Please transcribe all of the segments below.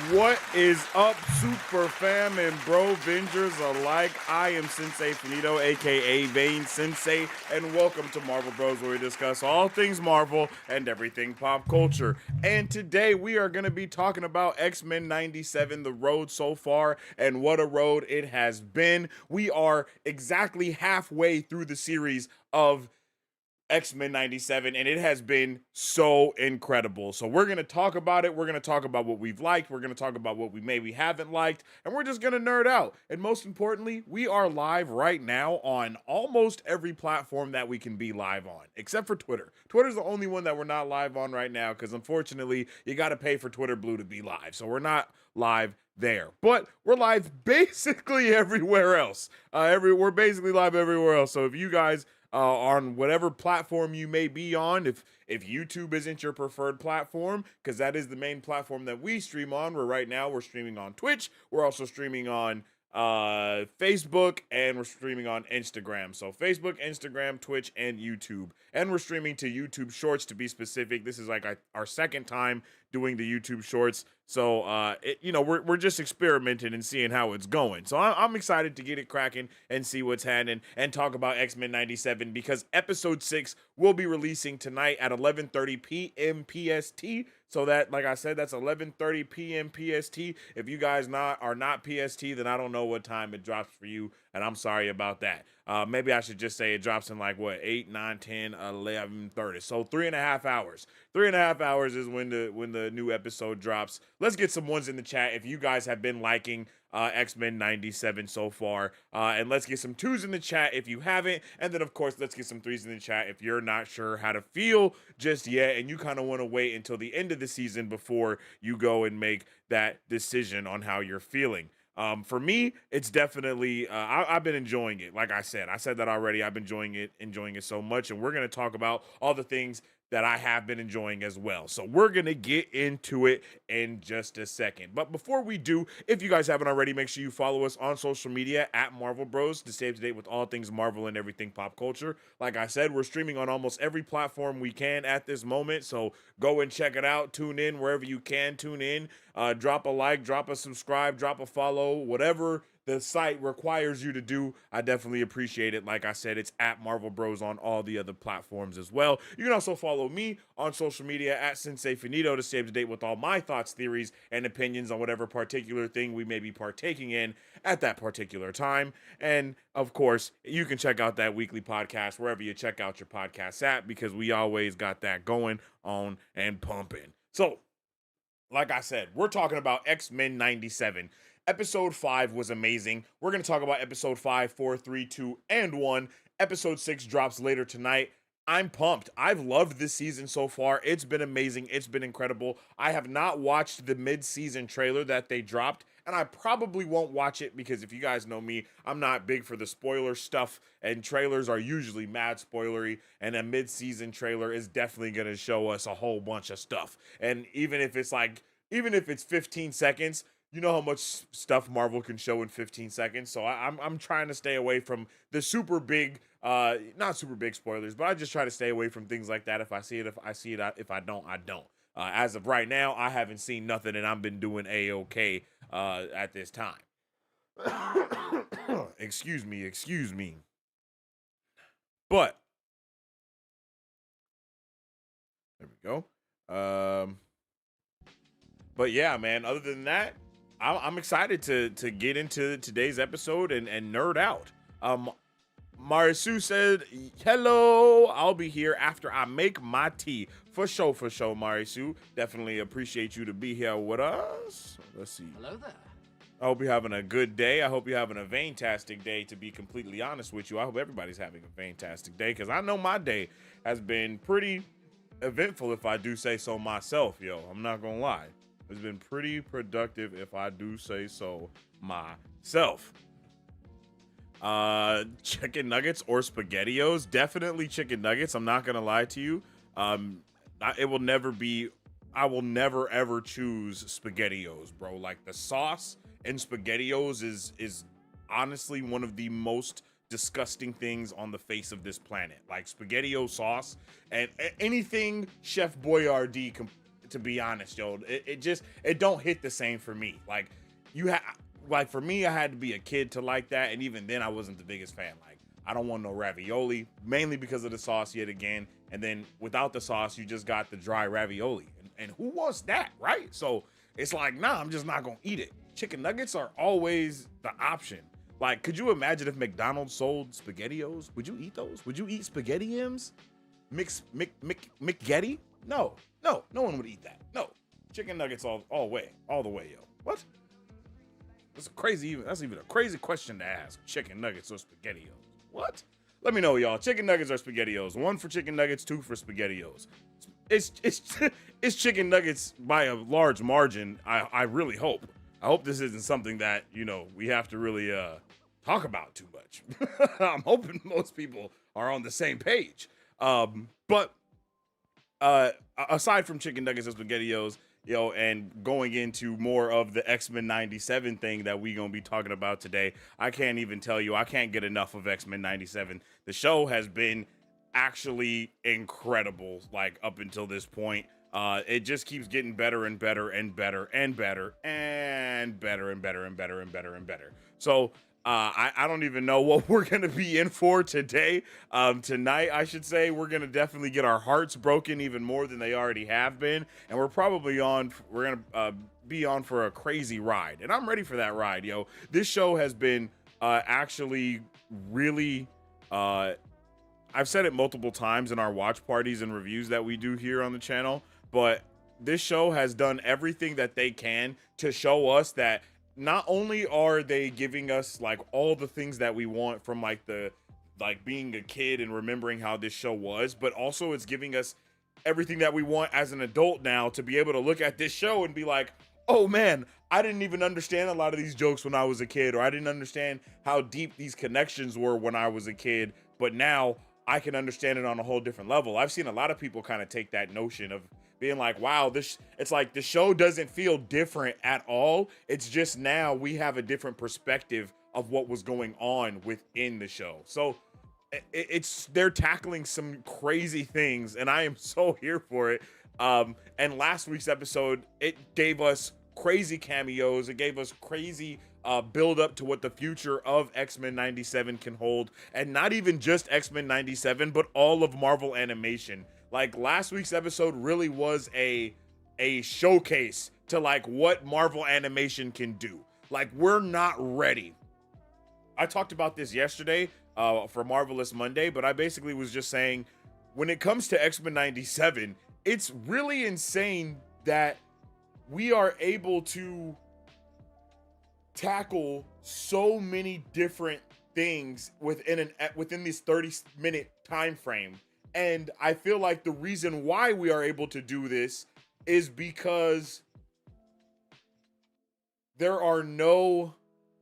What is up, super fam and bro vengers alike? I am Sensei Finito, aka Vane Sensei, and welcome to Marvel Bros, where we discuss all things Marvel and everything pop culture. And today we are going to be talking about X-Men 97, the road so far, and what a road it has been. We are exactly halfway through the series of X-Men 97, and it has been so incredible. So we're going to talk about it. We're going to talk about what we've liked. We're going to talk about what we maybe haven't liked, and we're just going to nerd out. And most importantly, we are live right now on almost every platform that we can be live on, except for Twitter. Twitter's the only one that we're not live on right now because unfortunately, you got to pay for Twitter Blue to be live. So we're not live there, but we're live basically everywhere else. We're basically live everywhere else. So if you guys on whatever platform you may be on, if YouTube isn't your preferred platform, because that is the main platform that we stream on. Where right now we're streaming on Twitch. We're also streaming on Facebook, and we're streaming on Instagram. So Facebook, Instagram, Twitch, and YouTube. And we're streaming to YouTube Shorts, to be specific. This is like our second time doing the YouTube Shorts. So we're just experimenting and seeing how it's going. So I'm excited to get it cracking and see what's happening and talk about X-Men 97, because episode 6 will be releasing tonight at 11:30 p.m. PST. So that, like I said, that's 11:30 p.m. PST. If you guys are not PST, then I don't know what time it drops for you, and I'm sorry about that. Maybe I should just say it drops in like 8, 9, 10, 11:30. So 3.5 hours. 3.5 hours is when the new episode drops. Let's get some ones in the chat if you guys have been liking X-Men 97 so far. And let's get some 2s in the chat if you haven't. And then, of course, let's get some 3s in the chat if you're not sure how to feel just yet and you kind of want to wait until the end of the season before you go and make that decision on how you're feeling. For me, it's definitely I've been enjoying it. Like I said that already. I've been enjoying it so much, and we're gonna talk about all the things that I have been enjoying as well. So we're gonna get into it in just a second. But before we do, if you guys haven't already, make sure you follow us on social media at Marvel Bros to stay up to date with all things Marvel and everything pop culture. Like I said, we're streaming on almost every platform we can at this moment. So go and check it out. Tune in wherever you can tune in. Drop a like, drop a subscribe, drop a follow, whatever the site requires you to do. I definitely appreciate it. Like I said, it's at Marvel Bros on all the other platforms as well. You can also follow me on social media at Sensei Finito to stay up to date with all my thoughts, theories, and opinions on whatever particular thing we may be partaking in at that particular time. And of course, you can check out that weekly podcast wherever you check out your podcasts at, because we always got that going on and pumping. So, like I said, we're talking about X-Men 97. Episode 5 was amazing. We're going to talk about episode 5, 4, 3, 2, and 1. Episode 6 drops later tonight. I'm pumped. I've loved this season so far. It's been amazing. It's been incredible. I have not watched the mid-season trailer that they dropped, and I probably won't watch it because if you guys know me, I'm not big for the spoiler stuff, and trailers are usually mad spoilery, and a mid-season trailer is definitely going to show us a whole bunch of stuff. And even if it's 15 seconds, you know how much stuff Marvel can show in 15 seconds. So I'm trying to stay away from the super big, not super big spoilers, but I just try to stay away from things like that. If I see it, if I don't, I don't. As of right now, I haven't seen nothing, and I've been doing A-OK at this time. Excuse me. But there we go. But yeah, man. Other than that, I'm excited to get into today's episode and nerd out. Marisu said, hello, I'll be here after I make my tea. For sure, Marisu. Definitely appreciate you to be here with us. Let's see. Hello there. I hope you're having a good day. I hope you're having a fantastic day, to be completely honest with you. I hope everybody's having a fantastic day, because I know my day has been pretty eventful, if I do say so myself, yo. I'm not gonna lie. It's been pretty productive, if I do say so myself. Chicken nuggets or SpaghettiOs? Definitely chicken nuggets. I'm not gonna lie to you. I will never ever choose SpaghettiOs, bro. Like, the sauce in SpaghettiOs is honestly one of the most disgusting things on the face of this planet. Like, SpaghettiO sauce and anything Chef Boyardee to be honest, yo. It don't hit the same for me. Like you have, like for me, I had to be a kid to like that, and even then, I wasn't the biggest fan. Like I don't want no ravioli, mainly because of the sauce yet again. And then without the sauce, you just got the dry ravioli, and who wants that, right? So it's like, nah, I'm just not gonna eat it. Chicken nuggets are always the option. Like, could you imagine if McDonald's sold SpaghettiOs? Would you eat those? Would you eat Spaghetti M's? McGetty? No, no one would eat that. No, chicken nuggets all the way, yo. What? That's crazy. That's even a crazy question to ask. Chicken nuggets or SpaghettiOs? What? Let me know, y'all. Chicken nuggets or SpaghettiOs? 1 for chicken nuggets, 2 for SpaghettiOs. It's chicken nuggets by a large margin. I really hope. I hope this isn't something that, you know, we have to really talk about too much. I'm hoping most people are on the same page. But aside from chicken nuggets and SpaghettiOs, yo, and going into more of the X-Men 97 thing that we gonna be talking about today, I can't even tell you, I can't get enough of X-Men 97. The show has been actually incredible, like up until this point. It just keeps getting better and better and better and better and better and better and better and better and better. So I don't even know what we're gonna be in for today. Tonight, I should say, we're gonna definitely get our hearts broken even more than they already have been, and we're gonna be on for a crazy ride, and I'm ready for that ride, yo. This show has been actually really. I've said it multiple times in our watch parties and reviews that we do here on the channel, but this show has done everything that they can to show us that not only are they giving us like all the things that we want from like being a kid and remembering how this show was, but also it's giving us everything that we want as an adult now to be able to look at this show and be like, oh man, I didn't even understand a lot of these jokes when I was a kid, or I didn't understand how deep these connections were when I was a kid, but now I can understand it on a whole different level. I've seen a lot of people kind of take that notion of being like, wow, it's like the show doesn't feel different at all. It's just now we have a different perspective of what was going on within the show. So they're tackling some crazy things, and I am so here for it. And last week's episode, it gave us crazy cameos. It gave us crazy build up to what the future of X-Men 97 can hold, and not even just X-Men 97, but all of Marvel animation. Like last week's episode really was a showcase to like what Marvel animation can do. Like we're not ready. I talked about this yesterday for Marvelous Monday, but I basically was just saying when it comes to X-Men 97, it's really insane that we are able to tackle so many different things within this 30-minute time frame. And I feel like the reason why we are able to do this is because there are no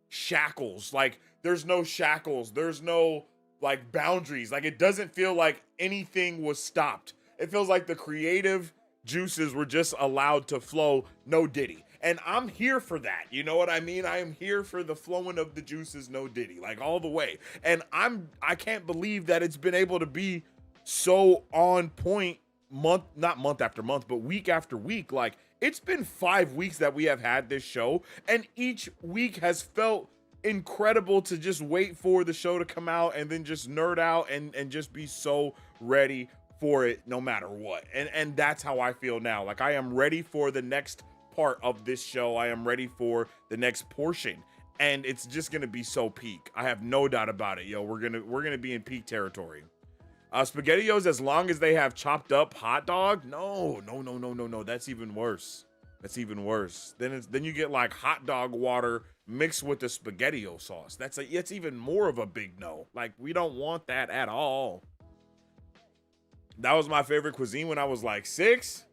shackles. Like there's no shackles. There's no like boundaries. Like it doesn't feel like anything was stopped. It feels like the creative juices were just allowed to flow, no diddy. And I'm here for that. You know what I mean? I am here for the flowing of the juices, no diddy, like all the way. And I can't believe that it's been able to be so on point not month after month, but week after week. Like it's been 5 weeks that we have had this show, and each week has felt incredible to just wait for the show to come out and then just nerd out and just be so ready for it no matter what. And that's how I feel now. Like I am ready for the next part of this show. I am ready for the next portion, and it's just gonna be so peak. I have no doubt about it, yo. We're gonna be in peak territory. SpaghettiOs, as long as they have chopped up hot dog, no. That's even worse. Then you get like hot dog water mixed with the SpaghettiO sauce. It's even more of a big no. Like we don't want that at all. That was my favorite cuisine when I was like 6.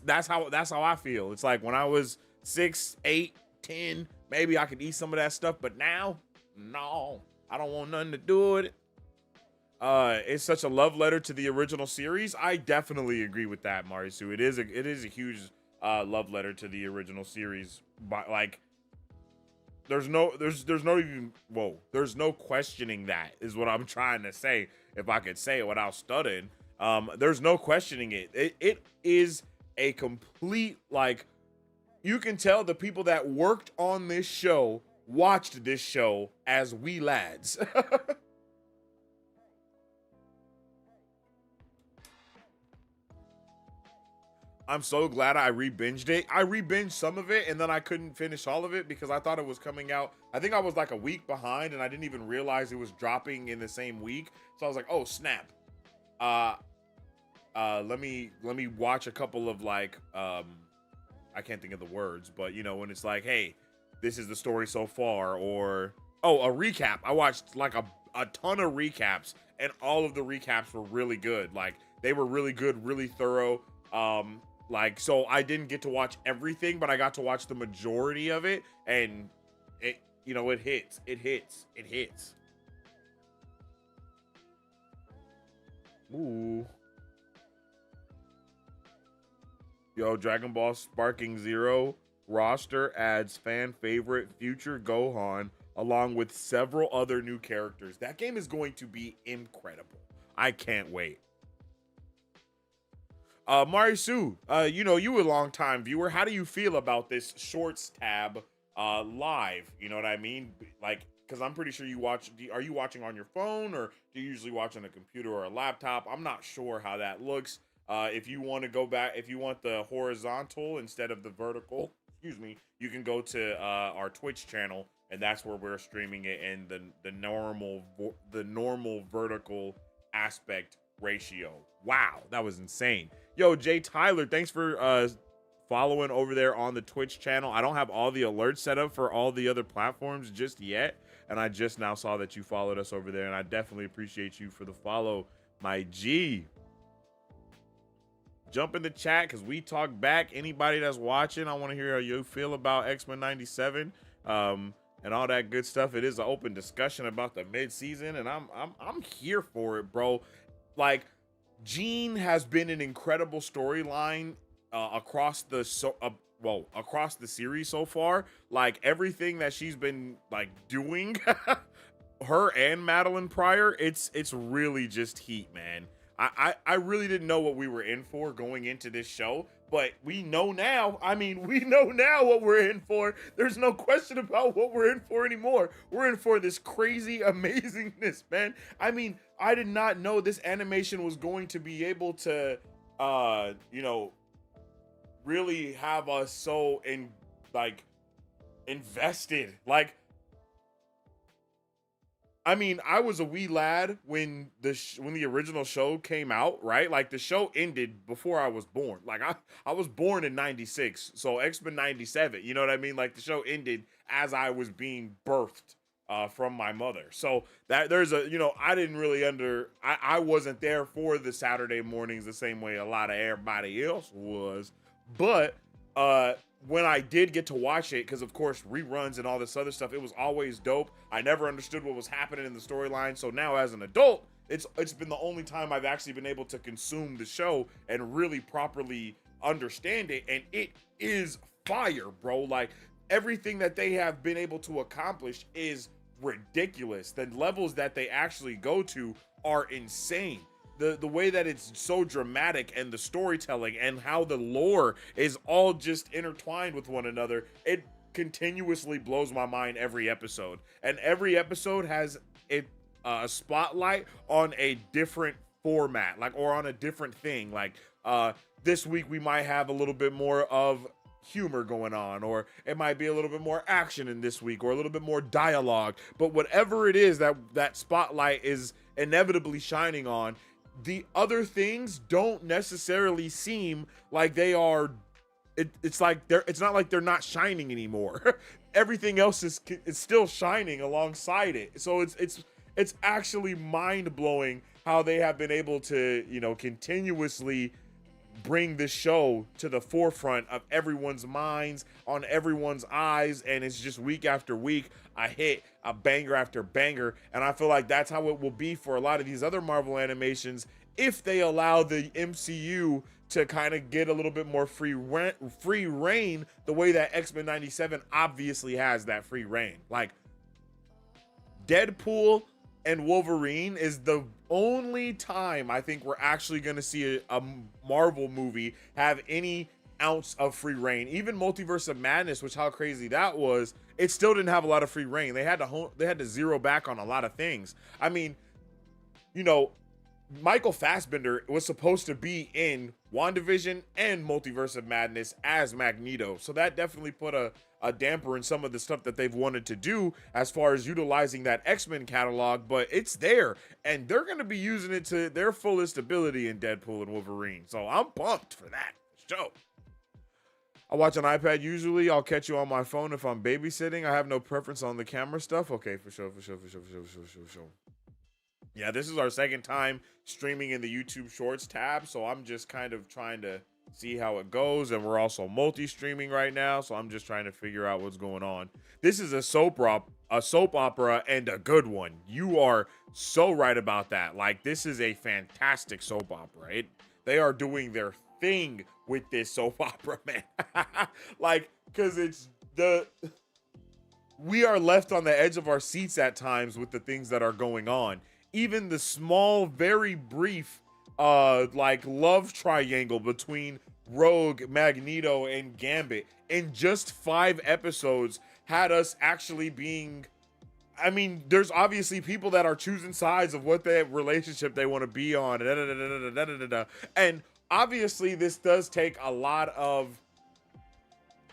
That's how I feel. It's like when I was 6, 8, 10, maybe I could eat some of that stuff, but now, no, I don't want nothing to do with it. It's such a love letter to the original series. I definitely agree with that, Marisu. It is a huge love letter to the original series. But like, there's no questioning that, is what I'm trying to say. If I could say it without stuttering, there's no questioning it. It is a complete, like, you can tell the people that worked on this show watched this show as wee lads. I'm so glad I re-binged it. I re-binged some of it and then I couldn't finish all of it because I thought it was coming out. I think I was like a week behind and I didn't even realize it was dropping in the same week. So I was like, oh snap. Let me watch a couple of like I can't think of the words, but you know, when it's like, hey, this is the story so far, or oh, a recap. I watched like a ton of recaps, and all of the recaps were really good. Like they were really good, really thorough. Like so I didn't get to watch everything, but I got to watch the majority of it, and it, you know, it hits. Ooh. Yo, Dragon Ball Sparking Zero roster adds fan favorite future Gohan along with several other new characters. That game is going to be incredible. I can't wait. Marisu, you know, you a long time viewer. How do you feel about this shorts tab live? You know what I mean? Like, because I'm pretty sure you watch. Are you watching on your phone or do you usually watch on a computer or a laptop? I'm not sure how that looks. If you want to go back, if you want the horizontal instead of the vertical, excuse me, you can go to our Twitch channel, and that's where we're streaming it in the normal vertical aspect ratio. Wow, that was insane. Yo, Jay Tyler, thanks for following over there on the Twitch channel. I don't have all the alerts set up for all the other platforms just yet, and I just now saw that you followed us over there, and I definitely appreciate you for the follow, my G. Jump in the chat because we talk back. Anybody that's watching, I want to hear how you feel about X-Men 97 and all that good stuff. It is an open discussion about the mid-season, and I'm here for it, bro. Like, Jean has been an incredible storyline across the across the series so far. Like everything that she's been like doing, her and Madeline Pryor, it's really just heat, man. I really didn't know what we were in for going into this show, but we know now. I mean, we know now what we're in for. There's no question about what we're in for anymore. We're in for this crazy amazingness, man. I mean, I did not know this animation was going to be able to, you know, really have us so invested. Like, I mean, I was a wee lad when the original show came out, right? Like the show ended before I was born. Like I was born in 96, so X-Men 97, you know what I mean? Like the show ended as I was being birthed from my mother. So that there's a, you know, I didn't really I wasn't there for the Saturday mornings the same way a lot of everybody else was. But when I did get to watch it, because of course reruns and all this other stuff, it was always dope. I never understood what was happening in the storyline. So now as an adult, it's been the only time I've actually been able to consume the show and really properly understand it. And it is fire, bro. Like everything that they have been able to accomplish is ridiculous. The levels that they actually go to are insane. The way that it's so dramatic and the storytelling and how the lore is all just intertwined with one another, it continuously blows my mind every episode. And every episode has a spotlight on a different format, like, or on a different thing. Like this week we might have a little bit more of humor going on, or it might be a little bit more action in this week, or a little bit more dialogue. But whatever it is that spotlight is inevitably shining on, the other things don't necessarily seem like they are. It's like it's not like they're not shining anymore. Everything else is still shining alongside it. So it's actually mind blowing how they have been able to, you know, continuously bring this show to the forefront of everyone's minds, on everyone's eyes, and it's just week after week a hit, a banger after banger. And I feel like that's how it will be for a lot of these other Marvel animations if they allow the MCU to kind of get a little bit more free reign, the way that X-Men 97 obviously has that free reign. Like Deadpool and Wolverine is the only time I think we're actually going to see a Marvel movie have any ounce of free reign. Even Multiverse of Madness, which how crazy that was, it still didn't have a lot of free reign. They had to zero back on a lot of things. I mean, you know, Michael Fassbender was supposed to be in WandaVision and Multiverse of Madness as Magneto. So that definitely put a damper in some of the stuff that they've wanted to do as far as utilizing that X-Men catalog, but it's there and they're going to be using it to their fullest ability in Deadpool and Wolverine. So I'm pumped for that show. I watch on iPad usually. I'll catch you on my phone if I'm babysitting. I have no preference on the camera stuff. Okay, for sure. Yeah, this is our second time streaming in the YouTube Shorts tab, so I'm just kind of trying to see how it goes, and we're also multi-streaming right now, so I'm just trying to figure out what's going on. This is a soap opera, and a good one. You are so right about that. Like, this is a fantastic soap opera. They are doing their thing with this soap opera, man. Like, because we are left on the edge of our seats at times with the things that are going on. Even the small, very brief, like love triangle between Rogue, Magneto, and Gambit in just 5 episodes had us actually being. I mean, there's obviously people that are choosing sides of what their relationship they want to be on, and obviously this does take a lot of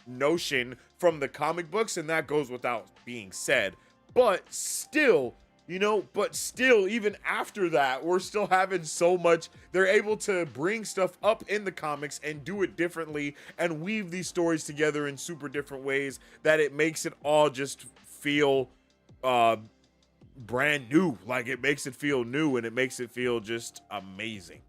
notion from the comic books, and that goes without being said. But still, even after that, we're still having so much. They're able to bring stuff up in the comics and do it differently and weave these stories together in super different ways that it makes it all just feel brand new. Like, it makes it feel new and it makes it feel just amazing.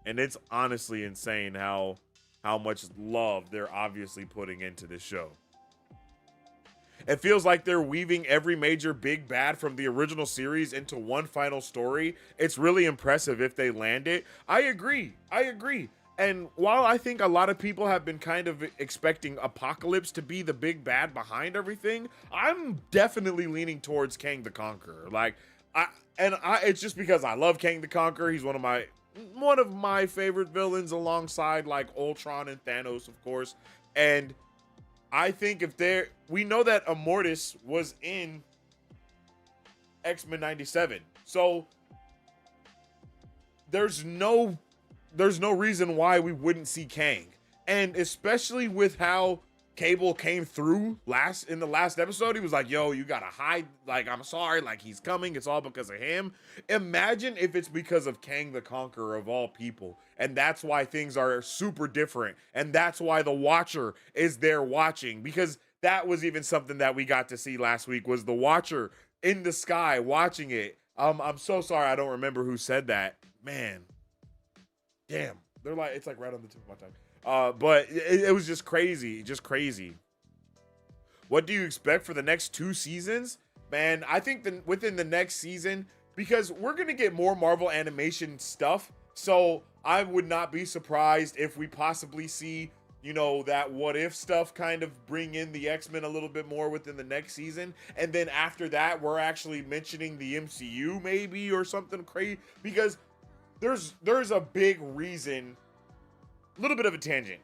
And it's honestly insane how much love they're obviously putting into this show. It feels like they're weaving every major big bad from the original series into one final story. It's really impressive if they land it. I agree. And while I think a lot of people have been kind of expecting Apocalypse to be the big bad behind everything, I'm definitely leaning towards Kang the Conqueror. It's just because I love Kang the Conqueror. He's one of my favorite villains alongside like Ultron and Thanos, of course. And I think we know that Immortus was in X-Men 97. So there's no reason why we wouldn't see Kang. And especially with how Cable came through in the last episode, he was like, yo, you gotta hide, like, I'm sorry, like, he's coming, it's all because of him. Imagine if it's because of Kang the Conqueror of all people, and that's why things are super different, and that's why the Watcher is there watching, because that was even something that we got to see last week, was the Watcher in the sky watching it. I'm so sorry I don't remember who said that. Man, damn, it's like right on the tip of my tongue. But it was just crazy. What do you expect for the next 2 seasons? Man, I think within the next season, because we're going to get more Marvel animation stuff. So I would not be surprised if we possibly see, that what if stuff kind of bring in the X-Men a little bit more within the next season. And then after that, we're actually mentioning the MCU maybe or something crazy, because there's a big reason. Little bit of a tangent.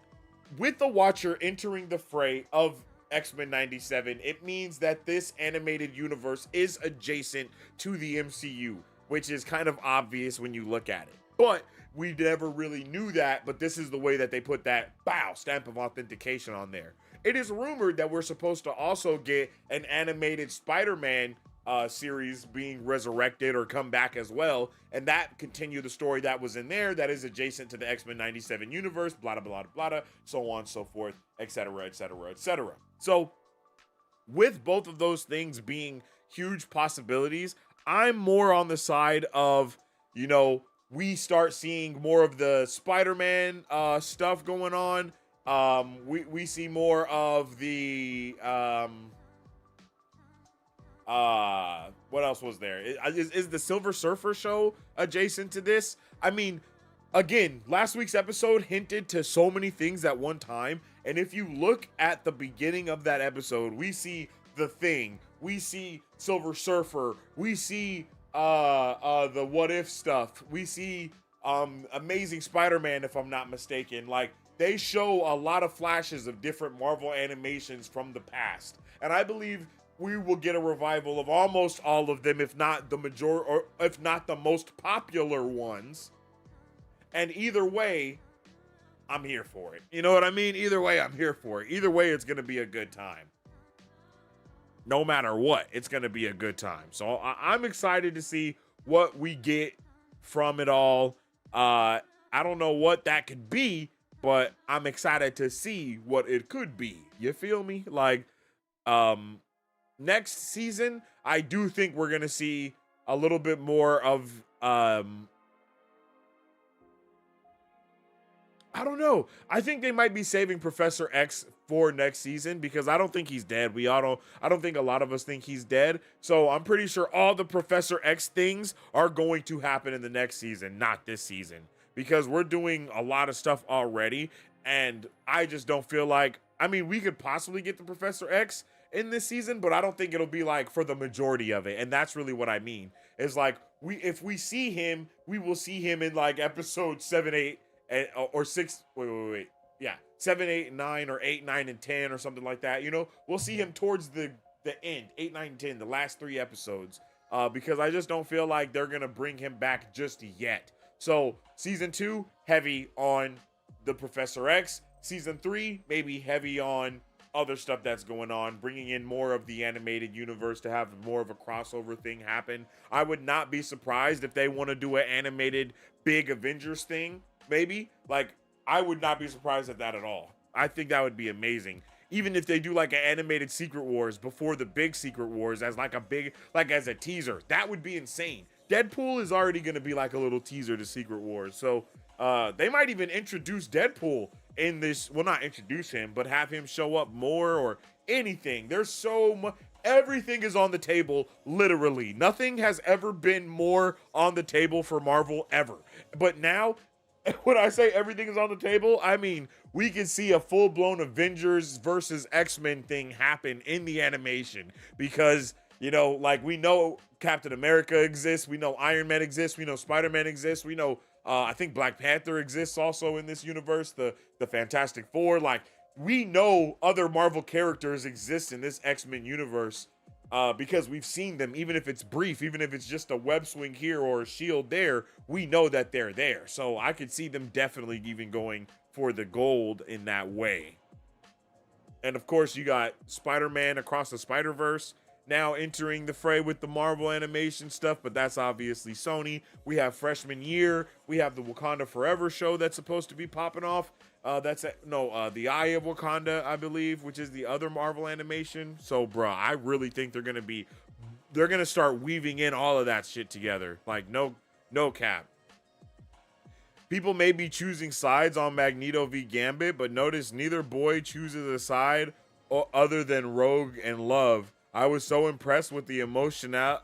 With the Watcher entering the fray of X-Men 97, it means that this animated universe is adjacent to the MCU, which is kind of obvious when you look at it. But we never really knew that, but this is the way that they put that stamp of authentication on there. It is rumored that we're supposed to also get an animated Spider-Man series being resurrected or come back as well, and that continue the story that was in there that is adjacent to the X-Men 97 universe, blah blah blah blah, so on, so forth, etc. So with both of those things being huge possibilities, I'm more on the side of, we start seeing more of the Spider-Man stuff going on. We see more of the what else was there? Is the Silver Surfer show adjacent to this? I mean, again, last week's episode hinted to so many things at one time, and if you look at the beginning of that episode, we see the Thing, we see Silver Surfer, we see the What If stuff, we see Amazing Spider-Man, if I'm not mistaken. Like, they show a lot of flashes of different Marvel animations from the past, and I believe we will get a revival of almost all of them, if not the majority, or if not the most popular ones. And either way, I'm here for it. You know what I mean? Either way, I'm here for it. Either way, it's going to be a good time. No matter what, it's going to be a good time. So I'm excited to see what we get from it all. I don't know what that could be, but I'm excited to see what it could be. You feel me? Like, next season, I do think we're going to see a little bit more of, I don't know. I think they might be saving Professor X for next season because I don't think he's dead. I don't think a lot of us think he's dead. So I'm pretty sure all the Professor X things are going to happen in the next season, not this season, because we're doing a lot of stuff already. And I just don't feel like, I mean, we could possibly get the Professor X in this season, but I don't think it'll be like for the majority of it. And that's really what I mean. Is like, if we see him, we will see him in like episode 7, 8, or 6. Wait. Yeah, 7, 8, 9, or 8, 9, and 10, or something like that. You know, we'll see him towards the end, 8, 9, and 10, the last 3 episodes. Because I just don't feel like they're gonna bring him back just yet. So season 2, heavy on the Professor X. Season 3, maybe heavy on other stuff that's going on, bringing in more of the animated universe to have more of a crossover thing happen. I would not be surprised if they want to do an animated big Avengers thing, maybe. Like, I would not be surprised at that at all. I think that would be amazing. Even if they do like an animated Secret Wars before the big Secret Wars as like a big, like as a teaser, that would be insane. Deadpool is already going to be like a little teaser to Secret Wars. So they might even introduce Deadpool in this. Well, not introduce him, but have him show up more or anything. There's so much. Everything is on the table, literally. Nothing has ever been more on the table for Marvel ever. But now, when I say everything is on the table, I mean we can see a full-blown Avengers versus X-Men thing happen in the animation because, you know, like, we know Captain America exists, we know Iron Man exists, we know Spider-Man exists, we know I think Black Panther exists also in this universe, the Fantastic Four. Like, we know other Marvel characters exist in this X-Men universe because we've seen them, even if it's brief, even if it's just a web swing here or a shield there, we know that they're there. So I could see them definitely even going for the gold in that way. And of course, you got Spider-Man Across the Spider-Verse now entering the fray with the Marvel animation stuff, but that's obviously Sony. We have Freshman Year. We have the Wakanda Forever show that's supposed to be popping off. The Eye of Wakanda, I believe, which is the other Marvel animation. So, bruh, I really think they're gonna start weaving in all of that shit together. Like, no cap. People may be choosing sides on Magneto v Gambit, but notice neither boy chooses a side other than Rogue and Love. I was so impressed with the emotionally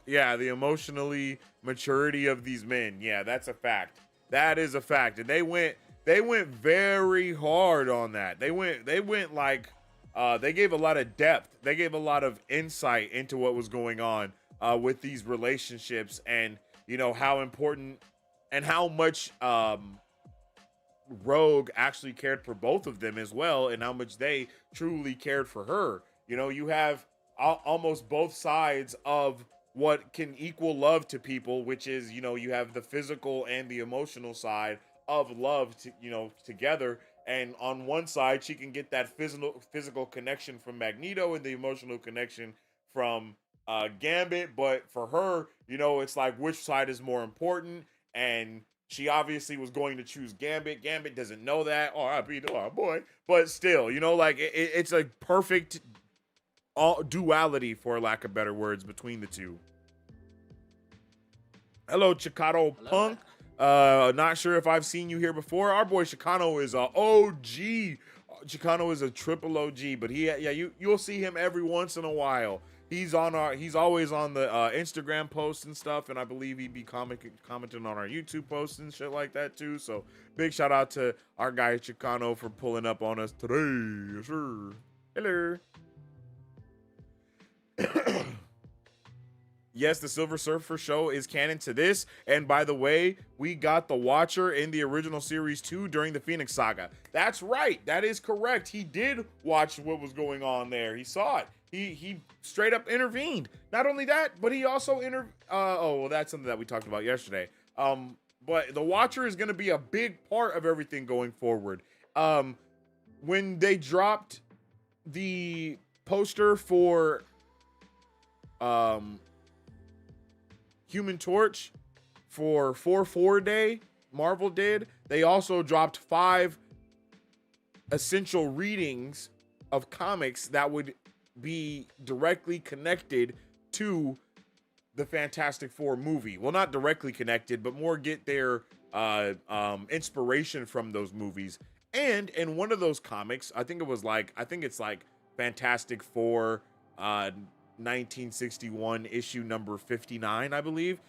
maturity of these men. Yeah, that's a fact. That is a fact. And they went very hard on that. They went like they gave a lot of depth. They gave a lot of insight into what was going on with these relationships, and you know how important and how much Rogue actually cared for both of them as well, and how much they truly cared for her. You know, you have almost both sides of what can equal love to people, which is, you know, you have the physical and the emotional side of love to, you know, together. And on one side, she can get that physical connection from Magneto and the emotional connection from Gambit. But for her, you know, it's like, which side is more important? And she obviously was going to choose Gambit. Gambit doesn't know that. Oh, I beat oh boy. But still, you know, like it's a perfect duality, for lack of better words, between the two. Hello, Chicano Punk. Not sure if I've seen you here before. Our boy Chicano is a OG. Chicano is a triple OG, but you'll see him every once in a while. He's always on the Instagram posts and stuff, and I believe he'd be commenting on our YouTube posts and shit like that too. So big shout out to our guy Chicano for pulling up on us today. Yes, sir. Hello. Yes, the Silver Surfer show is canon to this. And by the way, we got the Watcher in the original series too during the Phoenix Saga. That's right. That is correct. He did watch what was going on there. He saw it. He straight up intervened. Not only that, but he also oh, well, that's something that we talked about yesterday. But the Watcher is going to be a big part of everything going forward. When they dropped the poster for Human Torch for 4/4 day, Marvel did. They also dropped 5 essential readings of comics that would be directly connected to the Fantastic Four movie. Well, not directly connected, but more get their inspiration from those movies. And in one of those comics, I think it's like Fantastic Four 1961 issue number 59, I believe.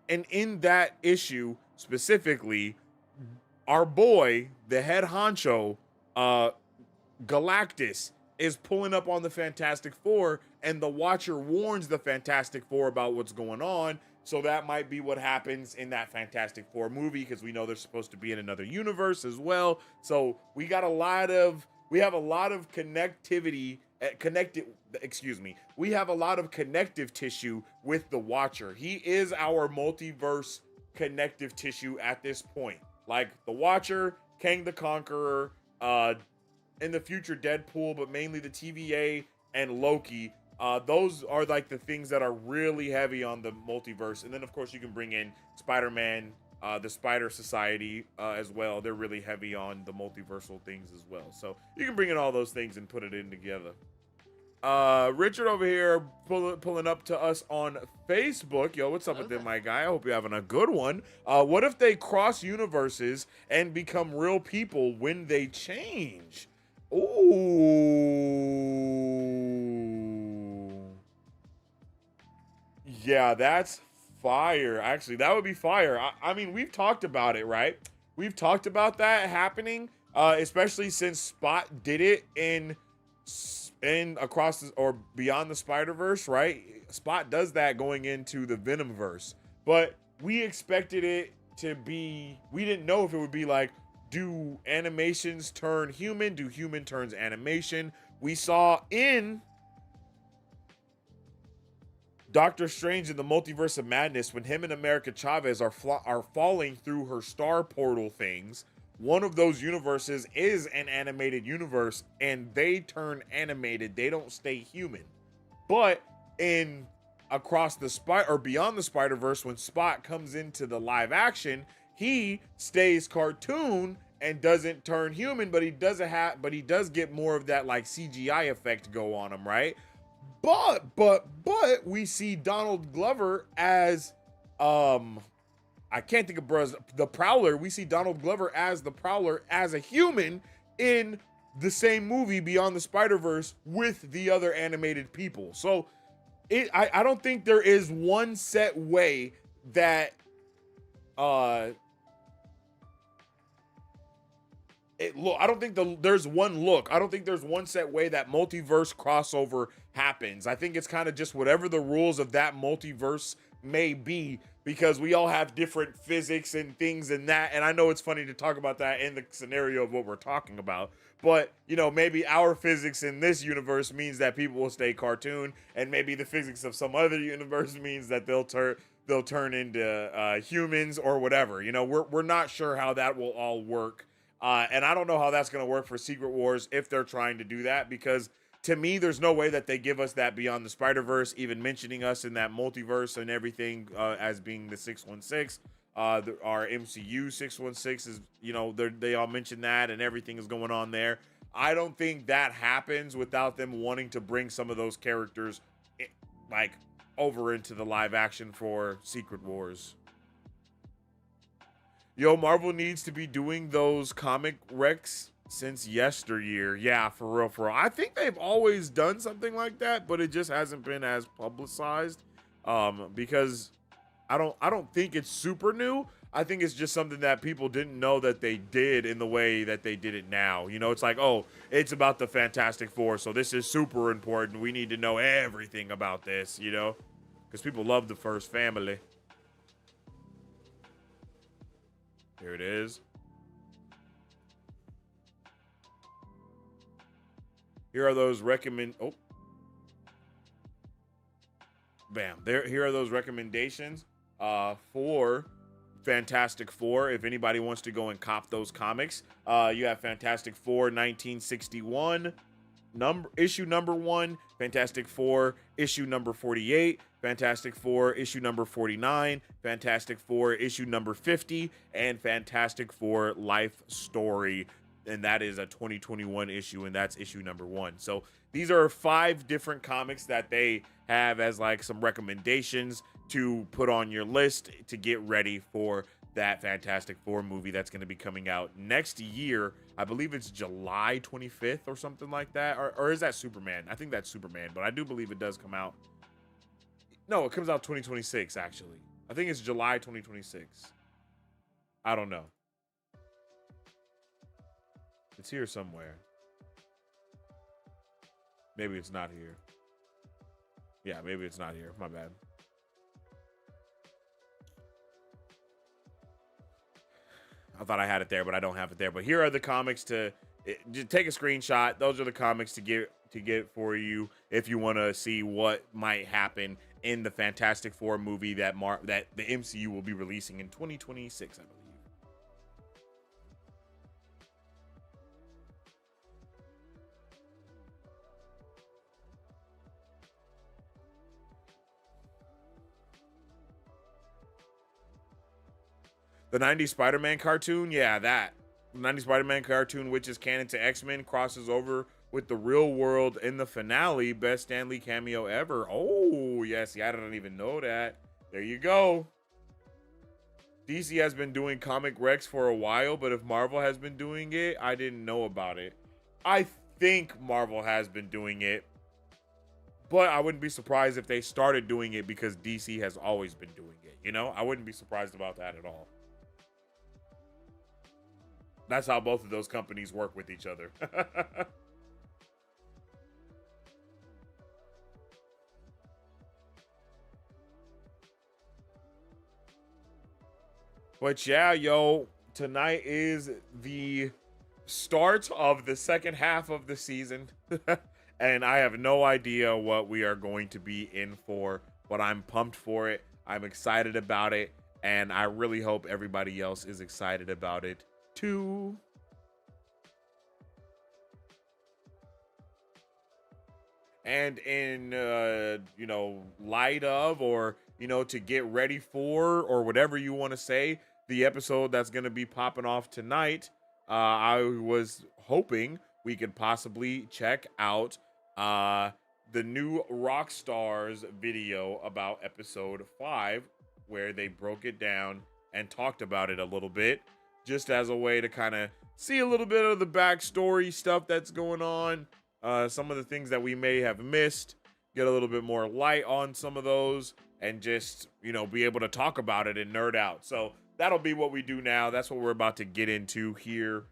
And in that issue specifically, our boy, the head honcho, Galactus, is pulling up on the Fantastic Four, and the Watcher warns the Fantastic Four about what's going on. So that might be what happens in that Fantastic Four movie, because we know they're supposed to be in another universe as well. So we have a lot of connectivity, we have a lot of connective tissue with the Watcher. He is our multiverse connective tissue at this point. Like the Watcher, Kang the Conqueror, in the future Deadpool, but mainly the TVA and Loki. Those are like the things that are really heavy on the multiverse. And then of course you can bring in Spider-Man, the Spider Society as well. They're really heavy on the multiversal things as well. So you can bring in all those things and put it in together. Richard over here pulling up to us on Facebook. Yo, what's up with them, my guy? I hope you're having a good one. What if they cross universes and become real people when they change? Ooh. Yeah, that's fire. Actually, that would be fire. I mean, we've talked about it, right? We've talked about that happening, especially since Spot did it in Across or Beyond the Spider-Verse, right? Spot does that going into the Venomverse, but we expected it to be, we didn't know if it would be like, do animations turn human? Do human turns animation? We saw in Doctor Strange in the Multiverse of Madness, when him and America Chavez are falling through her star portal things, one of those universes is an animated universe, and they turn animated. They don't stay human. But in Beyond the Spider-Verse, when Spot comes into the live action, he stays cartoon and doesn't turn human, but he does get more of that like CGI effect go on him, right? But we see Donald Glover as I can't think of the Prowler. We see Donald Glover as the Prowler as a human in the same movie Beyond the Spider-Verse with the other animated people. So I don't think there is one set way that I don't think there's one look. I don't think there's one set way that multiverse crossover happens. I think it's kind of just whatever the rules of that multiverse may be, because we all have different physics and things and that. And I know it's funny to talk about that in the scenario of what we're talking about, but you know, maybe our physics in this universe means that people will stay cartoon, and maybe the physics of some other universe means that they'll turn into humans or whatever. You know, we're not sure how that will all work. And I don't know how that's going to work for Secret Wars if they're trying to do that, because to me, there's no way that they give us that Beyond the Spider-Verse, even mentioning us in that multiverse and everything as being the 616. Our MCU 616 is, you know, they all mention that and everything is going on there. I don't think that happens without them wanting to bring some of those characters like over into the live action for Secret Wars. Yo, Marvel needs to be doing those comic recs since yesteryear. Yeah, for real. I think they've always done something like that, but it just hasn't been as publicized. Because I don't think it's super new. I think it's just something that people didn't know that they did in the way that they did it now. You know, it's like, oh, it's about the Fantastic Four, so this is super important. We need to know everything about this, you know? Because people love the first family. Here it is. Here are those here are those recommendations for Fantastic Four. If anybody wants to go and cop those comics, you have Fantastic Four 1961, issue number 1, Fantastic Four issue number 48, Fantastic Four issue number 49, Fantastic Four issue number 50, and Fantastic Four Life Story. And that is a 2021 issue, and that's issue number 1. So these are 5 different comics that they have as like some recommendations to put on your list to get ready for that Fantastic Four movie that's going to be coming out next year. I believe it's July 25th or something like that. Or is that Superman? I think that's Superman, but I do believe it does come out. No, it comes out 2026, actually. I think it's July 2026. I don't know. It's here somewhere. Maybe it's not here. Yeah, maybe it's not here. My bad. I thought I had it there, but I don't have it there. But here are the comics to just take a screenshot. Those are the comics to get for you if you want to see what might happen in the Fantastic Four movie that the MCU will be releasing in 2026, I believe. The 90s Spider-Man cartoon, yeah, that. The 90s Spider-Man cartoon, which is canon to X-Men, crosses over with the real world in the finale. Best Stan Lee cameo ever. Oh, yes, yeah, I don't even know that. There you go. DC has been doing comic recs for a while, but if Marvel has been doing it, I didn't know about it. I think Marvel has been doing it, but I wouldn't be surprised if they started doing it because DC has always been doing it. You know, I wouldn't be surprised about that at all. That's how both of those companies work with each other. But yeah, yo, tonight is the start of the second half of the season. And I have no idea what we are going to be in for, but I'm pumped for it. I'm excited about it. And I really hope everybody else is excited about it too. And in light of, or to get ready for, or whatever you want to say, the episode that's going to be popping off tonight, I was hoping we could possibly check out the new Rockstars video about episode 5, where they broke it down and talked about it a little bit, just as a way to kind of see a little bit of the backstory stuff that's going on, some of the things that we may have missed, get a little bit more light on some of those, and just, be able to talk about it and nerd out. So that'll be what we do now. That's what we're about to get into here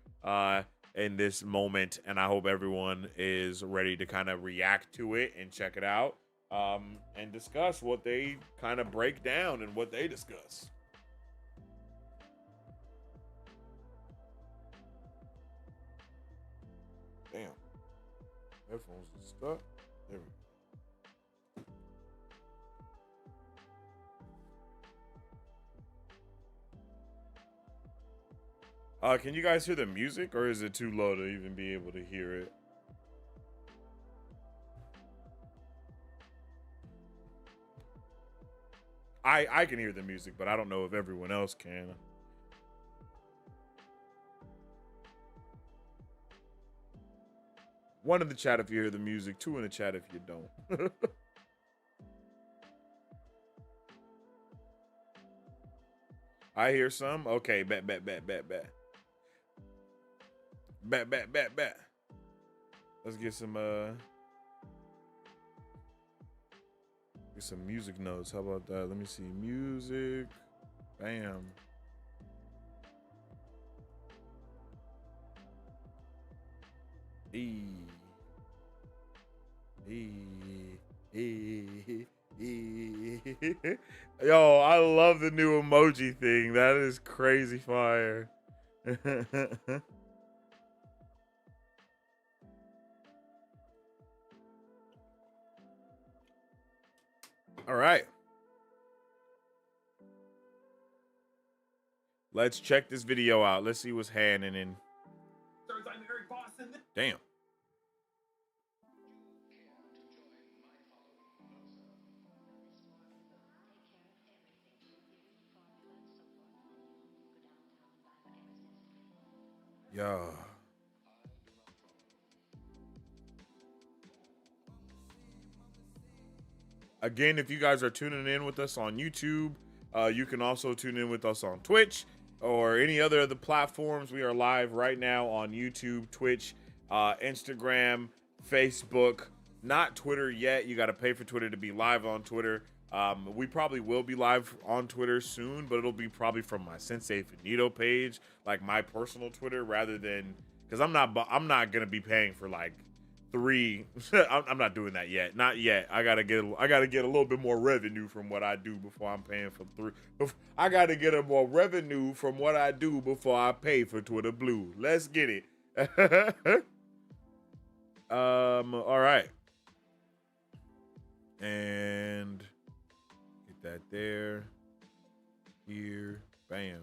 in this moment, and I hope everyone is ready to kind of react to it and check it out, and discuss what they kind of break down and what they discuss. Damn. Headphones are stuck. There we go. Can you guys hear the music, or is it too low to even be able to hear it? I can hear the music, but I don't know if everyone else can. One in the chat if you hear the music, 2 in the chat if you don't. I hear some. Okay, bet. Bet. Let's get some music notes. How about that? Let me see. Music. Bam. E. E. E. E. Yo, I love the new emoji thing. That is crazy fire. All right. Let's check this video out. Let's see what's happening. Damn. Yeah. Again, if you guys are tuning in with us on YouTube, you can also tune in with us on Twitch or any other of the platforms. We are live right now on YouTube, Twitch, Instagram, Facebook, not Twitter yet. You got to pay for Twitter to be live on Twitter. We probably will be live on Twitter soon, but it'll be probably from my Sensei Finito page, like my personal Twitter, rather than, because I'm not gonna be paying for like 3. I'm not doing that yet. Not yet. I gotta get a little bit more revenue from what I do before I'm paying for 3. I gotta get a more revenue from what I do before I pay for Twitter Blue. Let's get it. All right. And get that there. Here. Bam.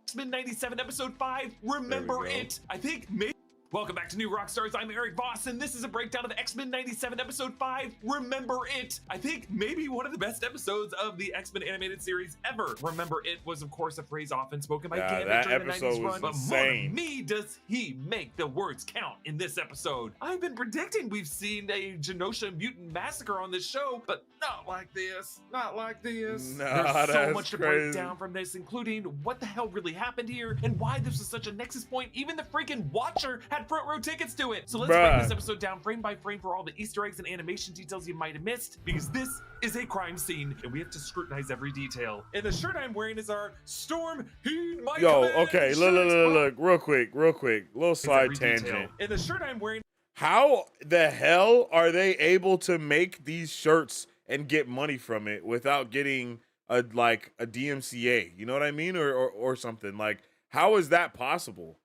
X-Men 97 episode 5, remember it. I think maybe. Welcome back to New Rockstars. I'm Eric Voss, and this is a breakdown of X-Men 97 episode 5, remember it. I think maybe one of the best episodes of the X-Men animated series ever. Remember it was, of course, a phrase often spoken by Gambit during the 90s run, but more than me does he make the words count in this episode. I've been predicting we've seen a Genosha mutant massacre on this show, but not like this. Not like this. There's so much to break down from this, including what the hell really happened here and why this was such a nexus point. Even the freaking Watcher had front row tickets to it. So let's break this episode down frame by frame for all the Easter eggs and animation details you might have missed, because this is a crime scene and we have to scrutinize every detail. And the shirt I'm wearing is our Storm Heed My Command okay, look, real quick, little side tangent. And the shirt I'm wearing. How the hell are they able to make these shirts and get money from it without getting a DMCA? You know what I mean, or something like? How is that possible?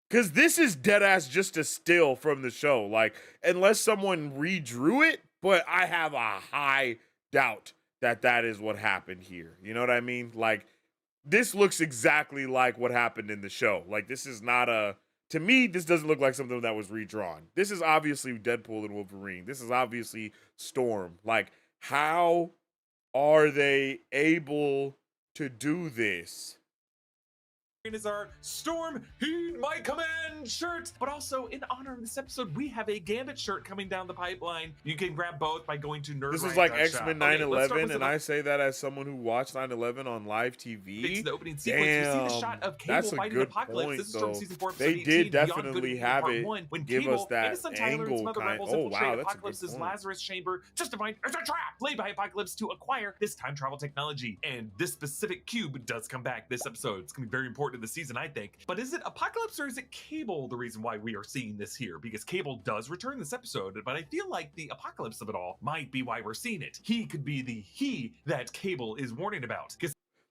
Because this is dead ass just a still from the show, like, unless someone redrew it, but I have a high doubt that that is what happened here. You know what I mean? Like, this looks exactly like what happened in the show. Like, this is not to me, this doesn't look like something that was redrawn. This is obviously Deadpool and Wolverine. This is obviously Storm. Like, how are they able to do this? Is our Storm Heed My Command shirt, but also in honor of this episode, we have a Gambit shirt coming down the pipeline. You can grab both by going to Nerd. This is like X-Men 9/11, and I say that as someone who watched 9/11 on live TV. It's the opening sequence. You see the shot of Cable fighting Apocalypse. Point, this is from season 4, episode they 18, did definitely have it when give Cable us that and his son Tyler and some other rebels infiltrate Apocalypse's Lazarus chamber just to find there's a trap laid by Apocalypse to acquire this time travel technology. And this specific cube does come back this episode. It's gonna be very important to the season, I think. But is it Apocalypse or is it Cable the reason why we are seeing this here? Because Cable does return this episode, but I feel like the Apocalypse of it all might be why we're seeing it. He could be the he that Cable is warning about.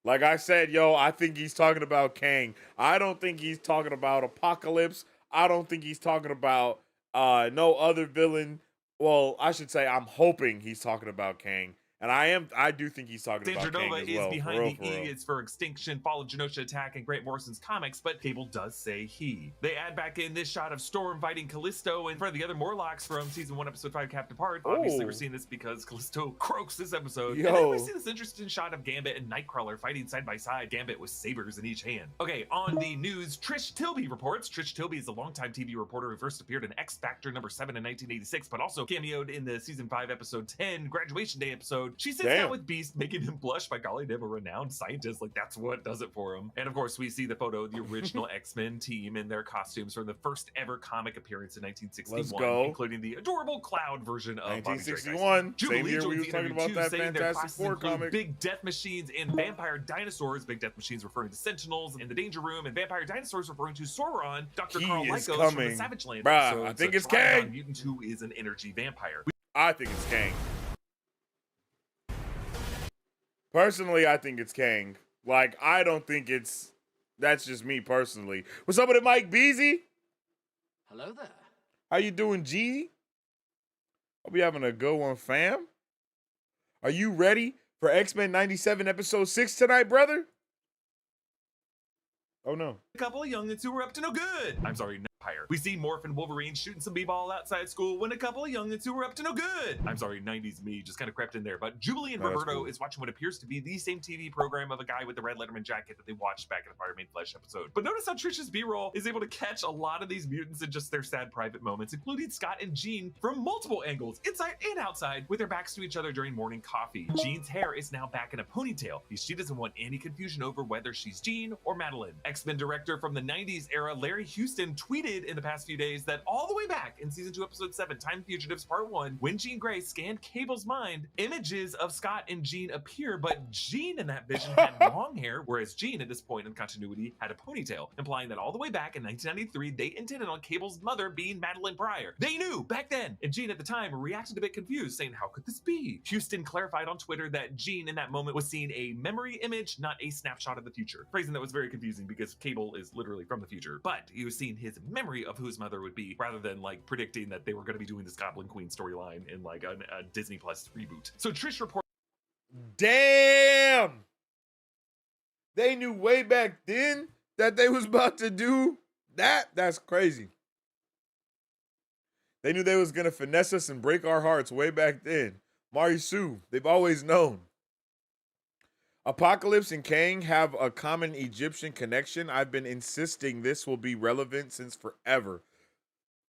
Like I said, yo, I think he's talking about Kang. I don't think he's talking about Apocalypse. I don't think he's talking about no other villain. Well, I should say I'm hoping he's talking about Kang. And I do think he's talking about Kang as well. Is behind the E. It's for Extinction, Fall of Genosha Attack, and Grant Morrison's comics, but Cable does say he. They add back in this shot of Storm fighting Callisto and for the other Morlocks from season 1, episode 5, Captain Apart. Obviously, we're seeing this because Callisto croaks this episode. And then we see this interesting shot of Gambit and Nightcrawler fighting side by side. Gambit with sabers in each hand. Okay, on the news, Trish Tilby reports. Trish Tilby is a longtime TV reporter who first appeared in X Factor number 7 in 1986, but also cameoed in the season 5, episode 10, Graduation Day episode episode. She sits Damn. down with Beast, making him blush by calling him a renowned scientist. Like, that's what does it for him. And of course, we see the photo of the original X-Men team in their costumes from the first ever comic appearance in 1961, Let's go. including the adorable Cloud version of 1961. Same year we were joins the talking interview about too, that saying their Fantastic classes Four include comic. Big Death Machines and Vampire Dinosaurs. Big Death Machines referring to Sentinels in the Danger Room, and Vampire Dinosaurs referring to Sauron. Dr. He Carl is Lycos from the coming. Savage Land Bruh, episode. I think it's Trigon Kang. Mutant who is an energy vampire. I think it's Kang. Personally, I think it's Kang. Like, I don't think it's... That's just me personally. What's up with it, Mike Beasy? Hello there. How you doing, G? Hope you having a good one, fam. Are you ready for X-Men 97 episode 6 tonight, brother? Oh, no. A couple of youngins who were up to no good. I'm sorry, no Empire. We see Morph and Wolverine shooting some b-ball outside school when a couple of youngins who were up to no good. I'm sorry, 90s me just kind of crept in there. But Jubilee and No, that's Roberto cool. is watching what appears to be the same TV program of a guy with the red Letterman jacket that they watched back in the Fire Made Flesh episode. But notice how Trish's B-roll is able to catch a lot of these mutants in just their sad private moments, including Scott and Jean from multiple angles, inside and outside, with their backs to each other during morning coffee. Jean's hair is now back in a ponytail because she doesn't want any confusion over whether she's Jean or Madeline. X-Men director from the 90s era, Larry Houston, tweeted in the past few days that all the way back in season 2, episode 7, Time Fugitives Part 1, when Jean Grey scanned Cable's mind, images of Scott and Jean appear, but Jean in that vision had long hair, whereas Jean at this point in continuity had a ponytail, implying that all the way back in 1993, they intended on Cable's mother being Madeline Pryor. They knew back then, and Jean at the time reacted a bit confused, saying, how could this be? Houston clarified on Twitter that Jean in that moment was seeing a memory image, not a snapshot of the future. Phrasing that was very confusing because Cable is literally from the future, but he was seeing his memory of who his mother would be rather than like predicting that they were going to be doing this Goblin Queen storyline in like a Disney Plus reboot. So Trish reported. Damn! They knew way back then that they was about to do that? That's crazy. They knew they was going to finesse us and break our hearts way back then. Mari Sue, they've always known. Apocalypse and Kang have a common Egyptian connection. I've been insisting this will be relevant since forever.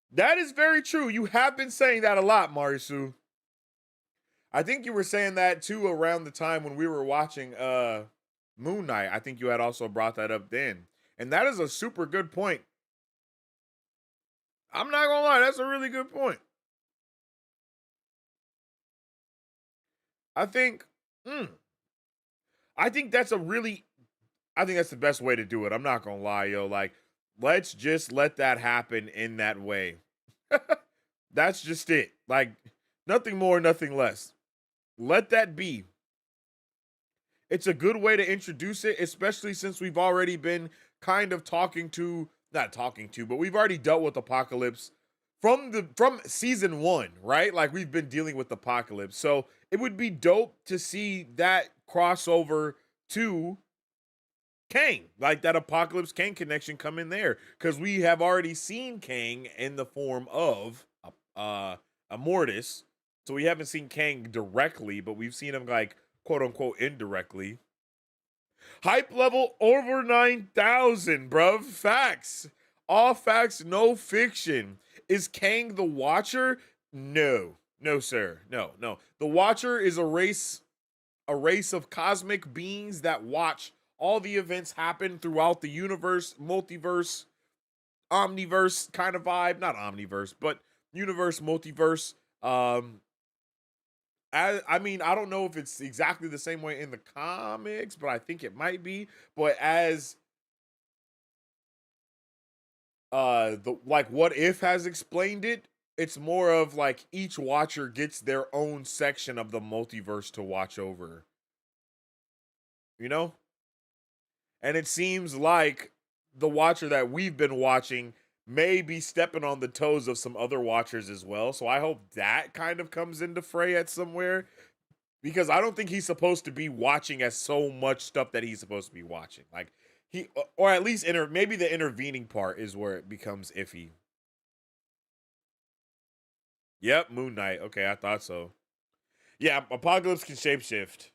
That is very true. You have been saying that a lot, Marisu. I think you were saying that too around the time when we were watching Moon Knight. I think you had also brought that up then. And that is a super good point. I'm not gonna lie, that's a really good point. I think that's the best way to do it. I'm not gonna lie, yo. Like, let's just let that happen in that way. That's just it. Like, nothing more, nothing less. Let that be. It's a good way to introduce it, especially since we've already been kind of but we've already dealt with Apocalypse from season 1, right? Like, we've been dealing with Apocalypse. So it would be dope to see that crossover to Kang, like that Apocalypse Kang connection come in there, because we have already seen Kang in the form of Immortus. So we haven't seen Kang directly, but we've seen him like quote unquote indirectly. Hype level over 9,000, bruv. Facts. All facts, no fiction. Is Kang the Watcher? No. No, sir. No. The Watcher is a race of cosmic beings that watch all the events happen throughout the universe, multiverse, omniverse kind of vibe. Not omniverse, but universe, multiverse. I mean, I don't know if it's exactly the same way in the comics, but I think it might be. But as What If has explained it, it's more of like each watcher gets their own section of the multiverse to watch over. You know? And it seems like the watcher that we've been watching may be stepping on the toes of some other watchers as well. So I hope that kind of comes into fray at somewhere, because I don't think he's supposed to be watching as so much stuff that he's supposed to be watching. Like or at least maybe the intervening part is where it becomes iffy. Yep, Moon Knight. Okay, I thought so. Yeah, Apocalypse can shapeshift.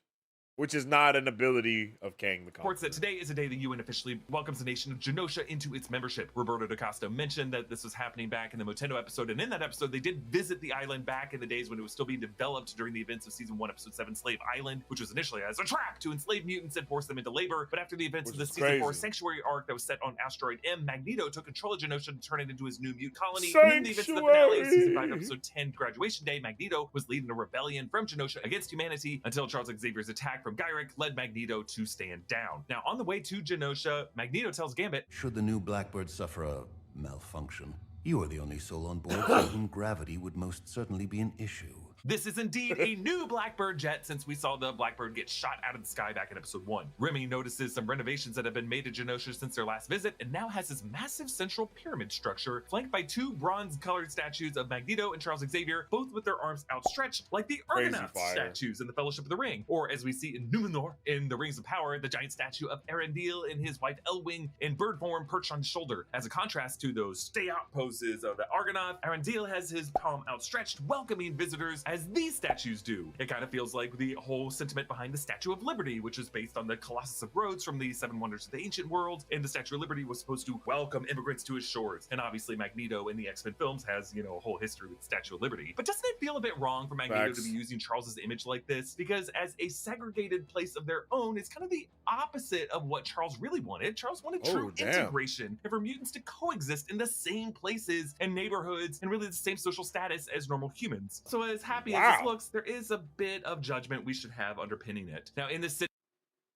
which is not an ability of Kang the Reports that Conqueror. today is a day the UN officially welcomes the nation of Genosha into its membership. Roberto DaCosta mentioned that this was happening back in the Motendo episode, and in that episode, they did visit the island back in the days when it was still being developed during the events of Season 1, Episode 7, Slave Island, which was initially as a trap to enslave mutants and force them into labor. But after the events of the Season 4 Sanctuary arc that was set on Asteroid M, Magneto took control of Genosha to turn it into his new mutant colony. And in the events of the finale of Season 5, Episode 10, Graduation Day, Magneto was leading a rebellion from Genosha against humanity until Charles Xavier's attack from Gyrick led Magneto to stand down. Now, on the way to Genosha, Magneto tells Gambit, should the new Blackbird suffer a malfunction, you are the only soul on board for whom gravity would most certainly be an issue. this is indeed a new Blackbird jet since we saw the Blackbird get shot out of the sky back in episode 1. Remy notices some renovations that have been made to Genosha since their last visit and now has this massive central pyramid structure flanked by 2 bronze-colored statues of Magneto and Charles Xavier, both with their arms outstretched like the Argonauts statues in the Fellowship of the Ring, or as we see in Numenor in the Rings of Power, the giant statue of Arendelle and his wife Elwing in bird form perched on his shoulder. As a contrast to those stay-out poses of the Argonaut, Arendelle has his palm outstretched, welcoming visitors as these statues do. It kind of feels like the whole sentiment behind the Statue of Liberty, which is based on the Colossus of Rhodes from the Seven Wonders of the Ancient World, and the Statue of Liberty was supposed to welcome immigrants to his shores. And obviously Magneto in the X-Men films has, you know, a whole history with the Statue of Liberty. But doesn't it feel a bit wrong for Magneto to be using Charles's image like this? Because as a segregated place of their own, it's kind of the opposite of what Charles really wanted. Charles wanted true integration and for mutants to coexist in the same places and neighborhoods and really the same social status as normal humans. So as happy as this looks, there is a bit of judgment we should have underpinning it. Now in this city,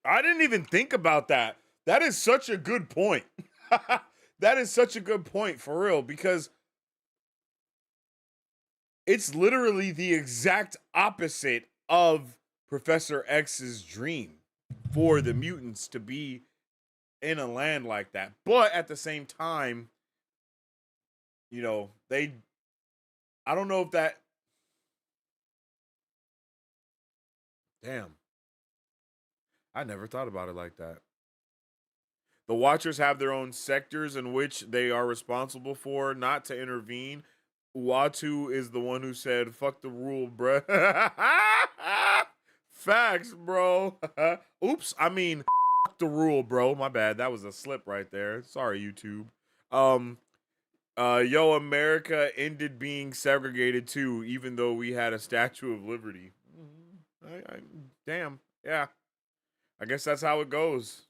I didn't even think about that. That is such a good point. That is such a good point for real, because it's literally the exact opposite of Professor X's dream for the mutants to be in a land like that. But at the same time, you know, I don't know if that, damn, I never thought about it like that. The Watchers have their own sectors in which they are responsible for not to intervene. Uatu is the one who said, fuck the rule, bruh. Facts, bro. Oops, I mean, fuck the rule, bro. My bad. That was a slip right there. Sorry, YouTube. Yo, America ended being segregated too, even though we had a Statue of Liberty. Damn, yeah. I guess that's how it goes.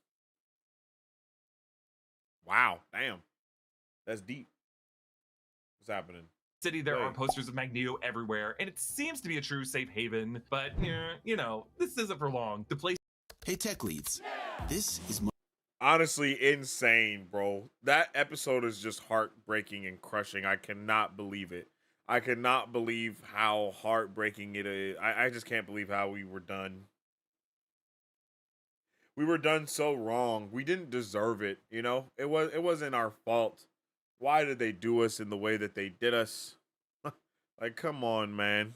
Wow, damn. That's deep. What's happening? City, there are posters of Magneto everywhere, and it seems to be a true safe haven, but, you know, this isn't for long. The place... Hey, tech leads. This is... Honestly, insane, bro. That episode is just heartbreaking and crushing. I cannot believe it. I cannot believe how heartbreaking it is. I just can't believe how we were done. We were done so wrong. We didn't deserve it, you know? It wasn't our fault. Why did they do us in the way that they did us? Like, come on, man.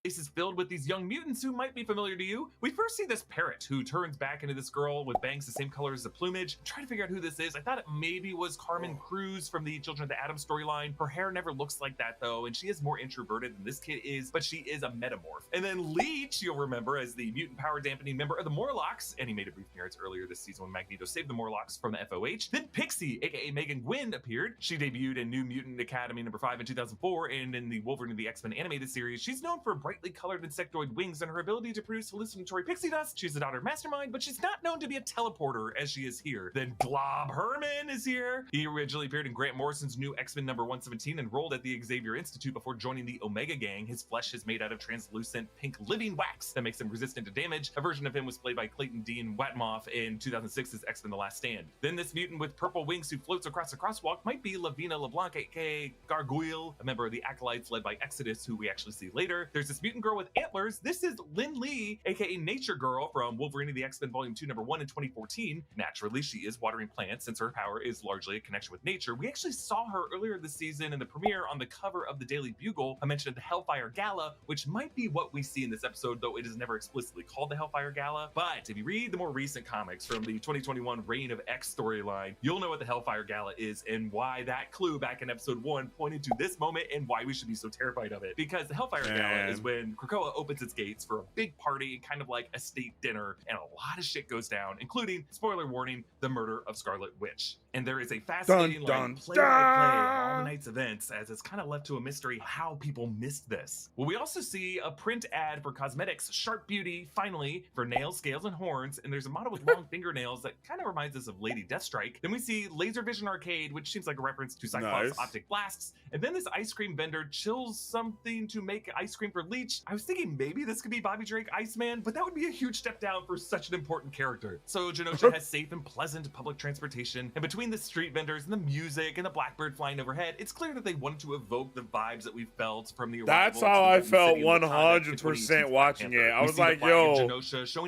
Is filled with these young mutants who might be familiar to you. We first see this parrot who turns back into this girl with bangs the same color as the plumage. I'm trying to figure out who this is. I thought it maybe was Carmen Cruz from the Children of the Atom storyline. Her hair never looks like that though, and she is more introverted than this kid is, but she is a metamorph. And then Leech, you'll remember as the mutant power dampening member of the Morlocks, and he made a brief appearance earlier this season when Magneto saved the Morlocks from the FOH. Then Pixie, aka Megan Gwynn, appeared. She debuted in New Mutant Academy #5 in 2004, and in the Wolverine of the X-Men animated series, she's known for brightly colored insectoid wings and her ability to produce hallucinatory pixie dust. She's the daughter of Mastermind, but she's not known to be a teleporter as she is here. Then Glob Herman is here. He originally appeared in Grant Morrison's new X-Men #117 and enrolled at the Xavier Institute before joining the Omega Gang. His flesh is made out of translucent pink living wax that makes him resistant to damage. A version of him was played by Clayton Dean Watmoff in 2006's X-Men The Last Stand. Then this mutant with purple wings who floats across a crosswalk might be Lavina LeBlanc, aka Gargoyle, a member of the Acolytes led by Exodus, who we actually see later. There's this mutant girl with antlers. This is Lynn Lee, aka Nature Girl from Wolverine of the X-Men Volume 2 #1 in 2014. Naturally, she is watering plants since her power is largely a connection with nature. We actually saw her earlier this season in the premiere on the cover of the Daily Bugle. I mentioned the Hellfire Gala, which might be what we see in this episode, though it is never explicitly called the Hellfire Gala. But if you read the more recent comics from the 2021 Reign of X storyline, you'll know what the Hellfire Gala is and why that clue back in episode 1 pointed to this moment and why we should be so terrified of it. Because the Hellfire Gala is when when Krakoa opens its gates for a big party, kind of like a state dinner, and a lot of shit goes down, including, spoiler warning, the murder of Scarlet Witch. And there is a fascinating play-by-play of all the night's events, as it's kind of left to a mystery how people missed this. Well, we also see a print ad for cosmetics, Sharp Beauty, finally, for nails, scales, and horns, and there's a model with long fingernails that kind of reminds us of Lady Deathstrike. Then we see Laser Vision Arcade, which seems like a reference to Cyclops' optic blasts, and then this ice cream vendor chills something to make ice cream for Leech. I was thinking maybe this could be Bobby Drake Iceman, but that would be a huge step down for such an important character. So Genosha has safe and pleasant public transportation, and between the street vendors and the music and the blackbird flying overhead, it's clear that they wanted to evoke the vibes that we felt from the arrival. That's how I felt 100% watching it. I was like, yo,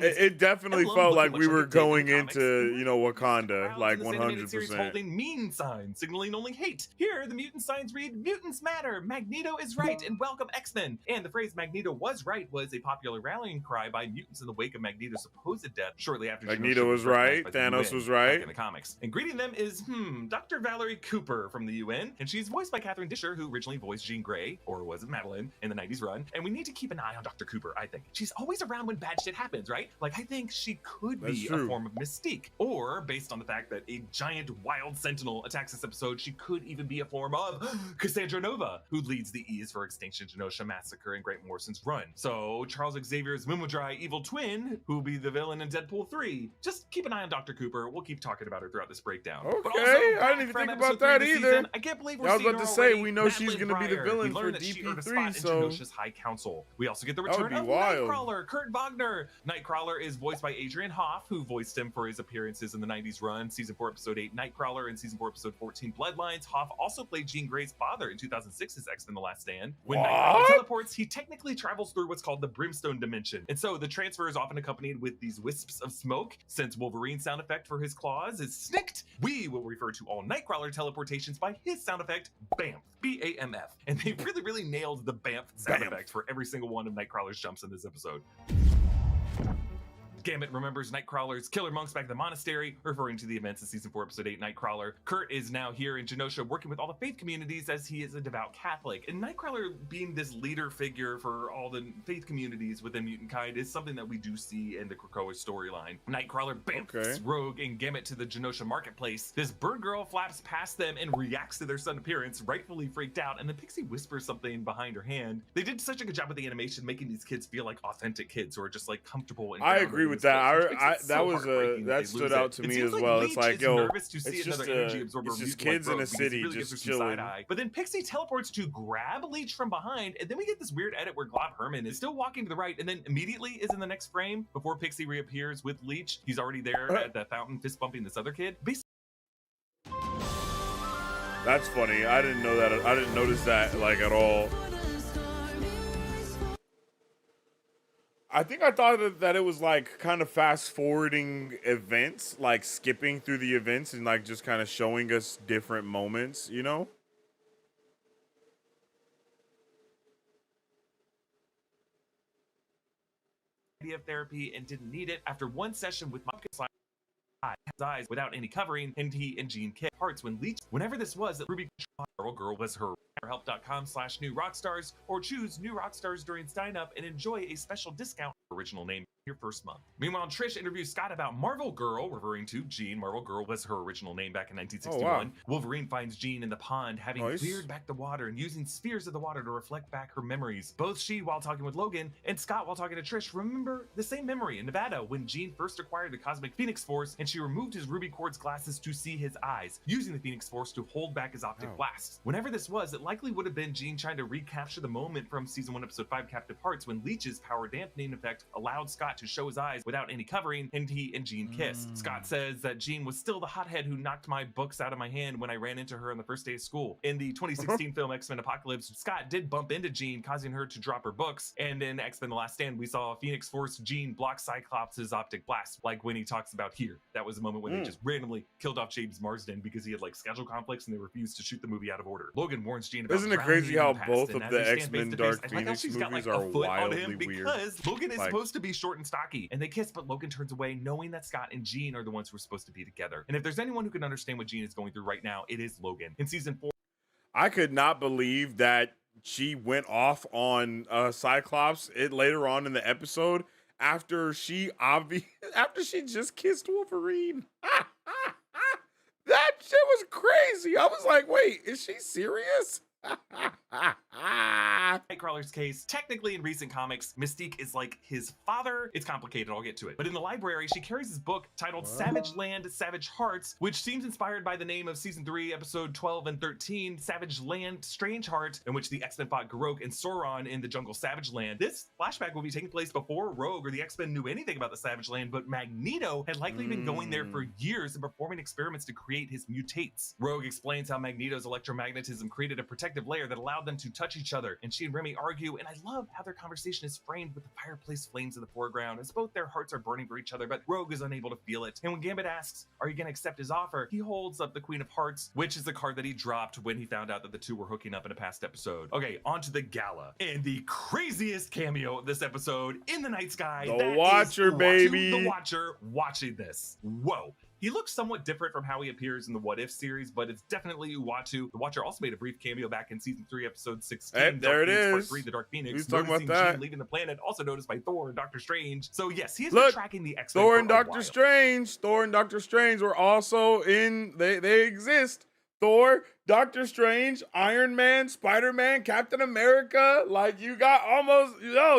it definitely felt like we were going into, you know, Wakanda, like 100%. Holding mean signs, signaling only hate. Here, the mutant signs read, "Mutants matter, Magneto is right, and welcome X-Men." And the phrase "Magneto was right" was a popular rallying cry by mutants in the wake of Magneto's supposed death shortly after Magneto was right, Thanos was right in the comics. And greeting them is Dr. Valerie Cooper from the UN, and she's voiced by Catherine Disher, who originally voiced Jean Grey, or was it Madeline, in the 90s run. And we need to keep an eye on Dr. Cooper, I think. She's always around when bad shit happens, right? Like, I think she could be a form of Mystique. Or, based on the fact that a giant wild sentinel attacks this episode, she could even be a form of Cassandra Nova, who leads the E's for Extinction Genosha Massacre in Grant Morrison's run. So, Charles Xavier's Mumudrai evil twin, who will be the villain in Deadpool 3. Just keep an eye on Dr. Cooper. We'll keep talking about her throughout this breakdown. Okay, I didn't even think about that either. I can't believe we're I was seeing about to her say, already. we know she's Madeline going to be the Pryor. villain We for learned that she earned a spot DP3, in so Genosha's High Council. We also get the return of wild. Nightcrawler, Kurt Wagner. Nightcrawler is voiced by Adrian Hoff, who voiced him for his appearances in the 90s run, Season 4, Episode 8, Nightcrawler, and Season 4, Episode 14, Bloodlines. Hoff also played Jean Grey's father in 2006's X-Men The Last Stand. When Nightcrawler teleports, he technically travels through what's called the Brimstone Dimension. And so the transfer is often accompanied with these wisps of smoke. Since Wolverine's sound effect for his claws is snicked, we will refer to all Nightcrawler teleportations by his sound effect, BAMF. B-A-M-F. And they really nailed the BAMF sound effect for every single one of Nightcrawler's jumps in this episode. Gambit remembers Nightcrawler's killer monks back at the monastery, referring to the events in Season 4, Episode 8, Nightcrawler. Kurt is now here in Genosha working with all the faith communities as he is a devout Catholic. And Nightcrawler being this leader figure for all the faith communities within mutant kind is something that we do see in the Krakoa storyline. Nightcrawler bamfs Rogue and Gambit to the Genosha marketplace. This bird girl flaps past them and reacts to their sudden appearance, rightfully freaked out, and the pixie whispers something behind her hand. They did such a good job with the animation, making these kids feel like authentic kids who are just like comfortable and I agree with that. That stood out to me as well. It's like, yo, it's just kids in a city just chilling. But then Pixie teleports to grab Leech from behind, and then we get this weird edit where Glob Herman is still walking to the right, and then immediately is in the next frame before Pixie reappears with Leech. He's already there at the fountain, fist bumping this other kid. That's funny. I didn't know that. I didn't notice that like at all. I think I thought that it was like kind of fast forwarding events, like skipping through the events and like just kind of showing us different moments, you know? Of therapy and didn't need it after one session with my eyes without any covering, and he and Jean kicked parts when Leech, whenever this was, that Ruby Girl was her. Help.com/new rockstars, or choose new rockstars during sign up and enjoy a special discount original name your first month. Meanwhile, Trish interviews Scott about Marvel Girl, referring to Jean. Marvel Girl was her original name back in 1961. Oh, wow. Wolverine finds Jean in the pond, having cleared back the water and using spheres of the water to reflect back her memories. Both she, while talking with Logan, and Scott, while talking to Trish, remember the same memory in Nevada when Jean first acquired the Cosmic Phoenix Force and she removed his ruby quartz glasses to see his eyes, using the Phoenix Force to hold back his optic blast. Whenever this was, it likely would have been Jean trying to recapture the moment from Season 1, Episode 5, Captive Hearts, when Leech's power dampening effect allowed Scott to show his eyes without any covering, and he and Jean kissed. Scott says that Jean was still the hothead who knocked my books out of my hand when I ran into her on the first day of school. In the 2016 film X-Men Apocalypse, Scott did bump into Jean, causing her to drop her books, and in X-Men The Last Stand, we saw Phoenix Force Jean block Cyclops' optic blast, like when he talks about here. That was the moment when they just randomly killed off James Marsden because he had like schedule conflicts and they refused to shoot the movie out of order. Logan warns Jean about Isn't it crazy how both of the X-Men Dark Phoenix movies are wildly weird? Because Logan is supposed to be short and stocky, and they kiss, but Logan turns away knowing that Scott and Jean are the ones who are supposed to be together. And if there's anyone who can understand what Jean is going through right now, it is Logan. In Season 4, I could not believe that she went off on Cyclops later on in the episode after she after she just kissed Wolverine. That shit was crazy. I was like, wait, is she serious? Nightcrawler's case, technically in recent comics, Mystique is like his father. It's complicated, I'll get to it. But in the library, she carries this book titled Savage Land, Savage Hearts, which seems inspired by the name of season 3, episode 12 and 13, Savage Land, Strange Heart, in which the X-Men fought Garok and Sauron in the jungle Savage Land. This flashback will be taking place before Rogue or the X-Men knew anything about the Savage Land, but Magneto had likely been going there for years and performing experiments to create his mutates. Rogue explains how Magneto's electromagnetism created a protective layer that allowed them to touch each other, and she and Remy argue, and I love how their conversation is framed with the fireplace flames in the foreground as both their hearts are burning for each other, but Rogue is unable to feel it. And when Gambit asks, are you going to accept his offer, he holds up the Queen of Hearts, which is the card that he dropped when he found out that the two were hooking up in a past episode. Okay, on to the gala, and the craziest cameo of this episode in the night sky. The Watcher, baby. The Watcher watching this. Whoa. He looks somewhat different from how he appears in the What If series, but it's definitely Uatu. The Watcher also made a brief cameo back in season 3, episode 16. Hey, there it is. Part 3, The Dark Phoenix. He's talking about that. Jean leaving the planet, also noticed by Thor and Doctor Strange. So yes, he has Look, been tracking the X-Men. Thor and Doctor Strange. Thor and Doctor Strange were also in. They exist. Thor, Doctor Strange, Iron Man, Spider-Man, Captain America. Like, you got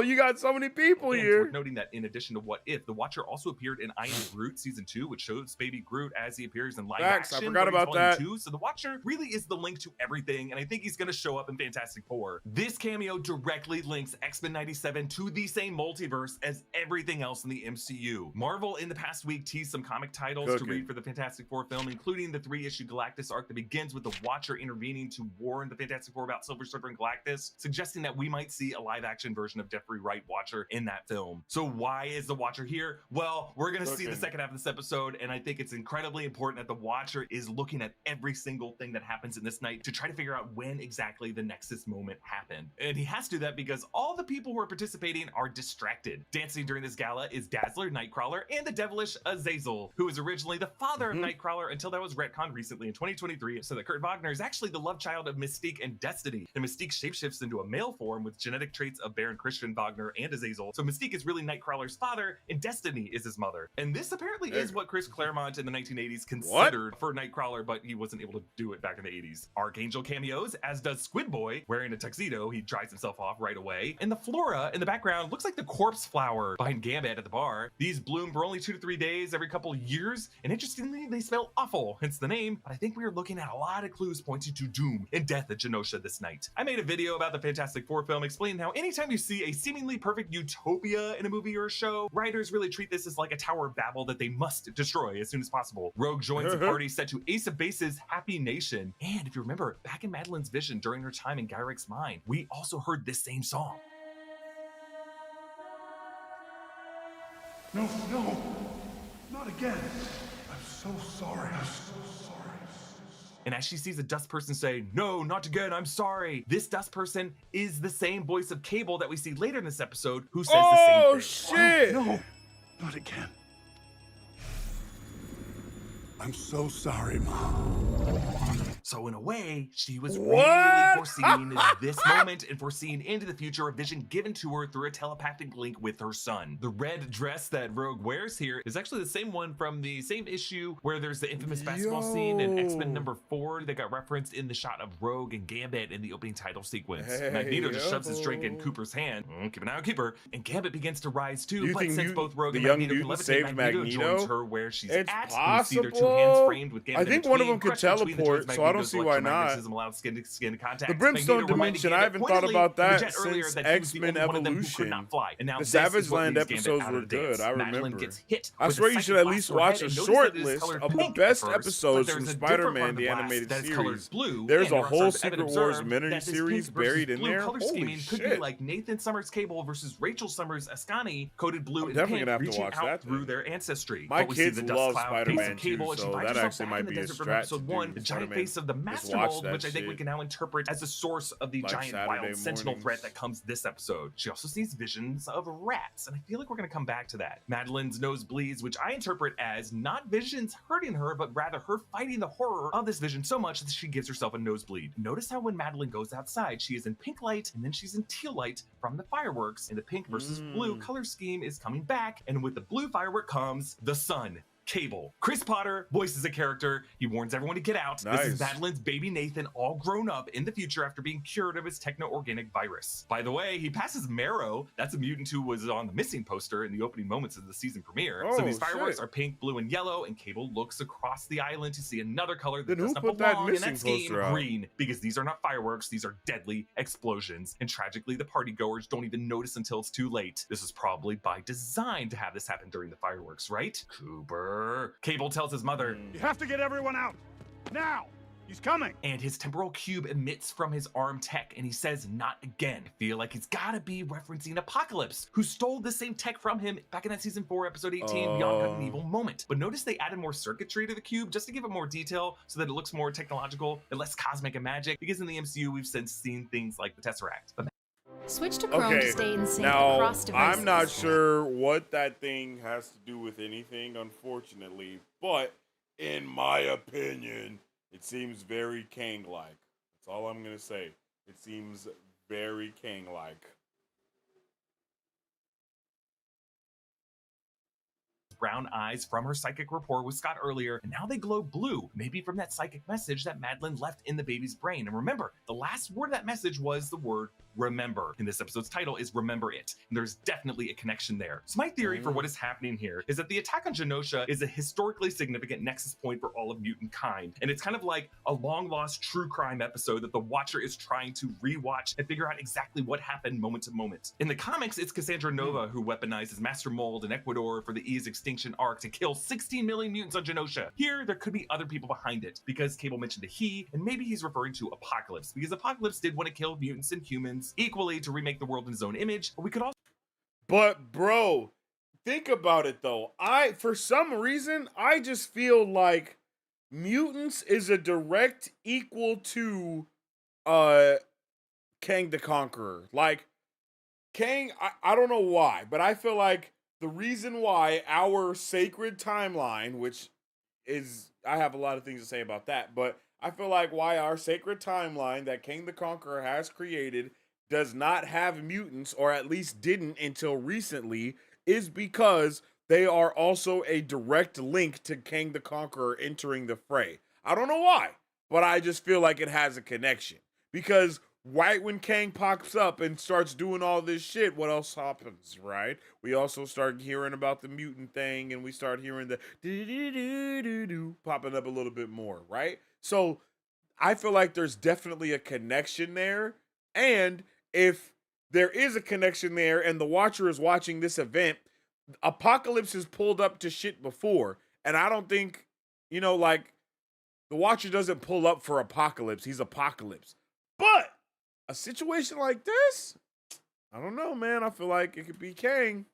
you got so many people and here. Worth noting that in addition to What If, the Watcher also appeared in I Am Groot season 2, which shows baby Groot as he appears in live action. I forgot about that. 2. So the Watcher really is the link to everything, and I think he's going to show up in Fantastic Four. This cameo directly links X-Men 97 to the same multiverse as everything else in the MCU. Marvel in the past week teased some comic titles to read for the Fantastic Four film, including the 3-issue Galactus arc that begins with the Watcher intervening to warn the Fantastic Four about Silver Surfer and Galactus, suggesting that we might see a live-action version of Jeffrey Wright Watcher in that film. So why is the Watcher here? Well, we're going to see the second half of this episode, and I think it's incredibly important that the Watcher is looking at every single thing that happens in this night to try to figure out when exactly the Nexus moment happened. And he has to do that because all the people who are participating are distracted. Dancing during this gala is Dazzler, Nightcrawler, and the devilish Azazel, who was originally the father of Nightcrawler until that was retconned recently in 2023, so that Kurt Wagner is actually the love child of Mystique and Destiny. And Mystique shapeshifts into a male form with genetic traits of Baron Christian Wagner and Azazel. So Mystique is really Nightcrawler's father, and Destiny is his mother. And this apparently is what Chris Claremont in the 1980s considered for Nightcrawler, but he wasn't able to do it back in the 80s. Archangel cameos, as does Squid Boy, wearing a tuxedo. He dries himself off right away. And the flora in the background looks like the corpse flower behind Gambit at the bar. These bloom for only 2 to 3 days every couple of years, and interestingly, they smell awful, hence the name. But I think we are looking at a lot of clues pointing to doom and death at Genosha this night. I made a video about the Fantastic Four film explaining how anytime you see a seemingly perfect utopia in a movie or a show, writers really treat this as like a Tower of Babel that they must destroy as soon as possible. Rogue joins a party set to Ace of Base's Happy Nation. And if you remember, back in Madeline's vision during her time in Gyric's mind, we also heard this same song. No, not again. I'm so sorry. And as she sees a dust person say, no, not again, I'm sorry, this dust person is the same voice of Cable that we see later in this episode who says the same thing. Oh, shit! No, not again. I'm so sorry, Mom. So in a way, she was really What? foreseeing this moment and foreseeing into the future a vision given to her through a telepathic link with her son. The red dress that Rogue wears here is actually the same one from the same issue where there's the infamous basketball scene in X-Men number 4 that got referenced in the shot of Rogue and Gambit in the opening title sequence. Magneto just shoves his drink in Cooper's hand. Keep an eye on Cooper. And Gambit begins to rise too, but since both Rogue and Magneto can levitate, Magneto joins her where she's It's at. possible. We see their two hands framed with Gambit I think in one of them between, could crushed between the teleport, joints. so I don't see why not. Magnetism allows skin to contact. The Brimstone Magneto reminding dimension, I Gambit haven't thought pointedly about in the that jet earlier since that he was the X-Men only one of them who Evolution. could not fly. And now The this Savage is what Land leaves Gambit episodes out were of the dance. good, I Madeline remember. gets hit I with swear a you should psychic at blast least to her watch head, a and notice short that it is list colored of the pink best at first, episodes but from there's a different Spider-Man, part of the blast animated that is colored series. blue, There's and a Rockstar's whole Evan Secret Wars observed mini that this series pink versus buried in blue there. color Holy scheming could be shit. like Nathan Summers' Cable versus Rachel Summers' Ascani, coded blue I'm and definitely pink, gonna have to reaching watch out that through then. their ancestry. My But we see kids the dust love cloud face Spider-Man of Cable, too, and she so finds that herself actually back might in the be a desert from strat episode to 1. do The giant Spider-Man. face of of the Master watch Mold, that which I think we shit. can now interpret as the source of the Like giant Saturday wild sentinel mornings. threat that comes this episode. She also sees visions of rats, and I feel like we're going to come back to that. Madeline's nose bleeds, which I interpret as not visions hurting her, but rather her fighting the horror of this vision so much that she gives herself a nosebleed. Notice how when Madeline goes outside, she is in pink light and then she's in teal light from the fireworks, and the pink versus blue color scheme is coming back, and with the blue firework comes the sun. Cable. Chris Potter voices a character. He warns everyone to get out. This is Nice. Madeline's baby Nathan, all grown up in the future after being cured of his techno-organic virus. By the way, he passes Marrow. That's a mutant who was on the missing poster in the opening moments of the season premiere. So Oh, these fireworks shit. are pink, blue, and yellow, and Cable looks across the island to see another color that Then who does not put that belong in missing that scheme, poster out? green, because these are not fireworks, these are deadly explosions. And tragically, the partygoers don't even notice until it's too late. This is probably by design to have this happen during the fireworks, right? Cooper. Cable tells his mother, You have to get everyone out. Now! He's coming! and his temporal cube emits from his arm tech, and he says, not again. I feel like he's gotta be referencing Apocalypse, who stole the same tech from him back in that season 4, episode 18, Beyond Good and Evil moment. But notice they added more circuitry to the cube just to give it more detail so that it looks more technological and less cosmic and magic, because in the MCU, we've since seen things like the Tesseract. But Switch to Chrome Okay, to stay in sync now across devices. I'm not sure what that thing has to do with anything, unfortunately, but in my opinion, it seems very Kang-like. That's all I'm gonna say. It seems very Kang-like. brown eyes from her psychic rapport with Scott earlier, and now they glow blue, maybe from that psychic message that Madeline left in the baby's brain. And remember, the last word of that message was the word remember. And this episode's title is Remember It. And there's definitely a connection there. So my theory for what is happening here is that the attack on Genosha is a historically significant nexus point for all of mutant kind. And it's kind of like a long lost true crime episode that the watcher is trying to rewatch and figure out exactly what happened moment to moment. In the comics, it's Cassandra Nova who weaponizes Master Mold in Ecuador for the E's extinction arc to kill 16 million mutants on Genosha. Here, there could be other people behind it, because Cable mentioned a he, and maybe he's referring to Apocalypse, because Apocalypse did want to kill mutants and humans equally to remake the world in his own image. But we could also But bro, think about it though. For some reason, I just feel like mutants is a direct equal to Kang the Conqueror. Like Kang, I don't know why, but I feel like the reason why our sacred timeline, which is, I have a lot of things to say about that, but I feel like why our sacred timeline that Kang the Conqueror has created does not have mutants, or at least didn't until recently, is because they are also a direct link to Kang the Conqueror entering the fray. I don't know why, but I just feel like it has a connection. Because right when Kang pops up and starts doing all this shit, what else happens, right? We also start hearing about the mutant thing, and we start hearing the do-do-do-do-do popping up a little bit more, right? So I feel like there's definitely a connection there. And if there is a connection there and the watcher is watching this event, Apocalypse has pulled up to shit before. And I don't think, like, the watcher doesn't pull up for Apocalypse. He's Apocalypse. But a situation like this, I don't know, man. I feel like it could be Kang.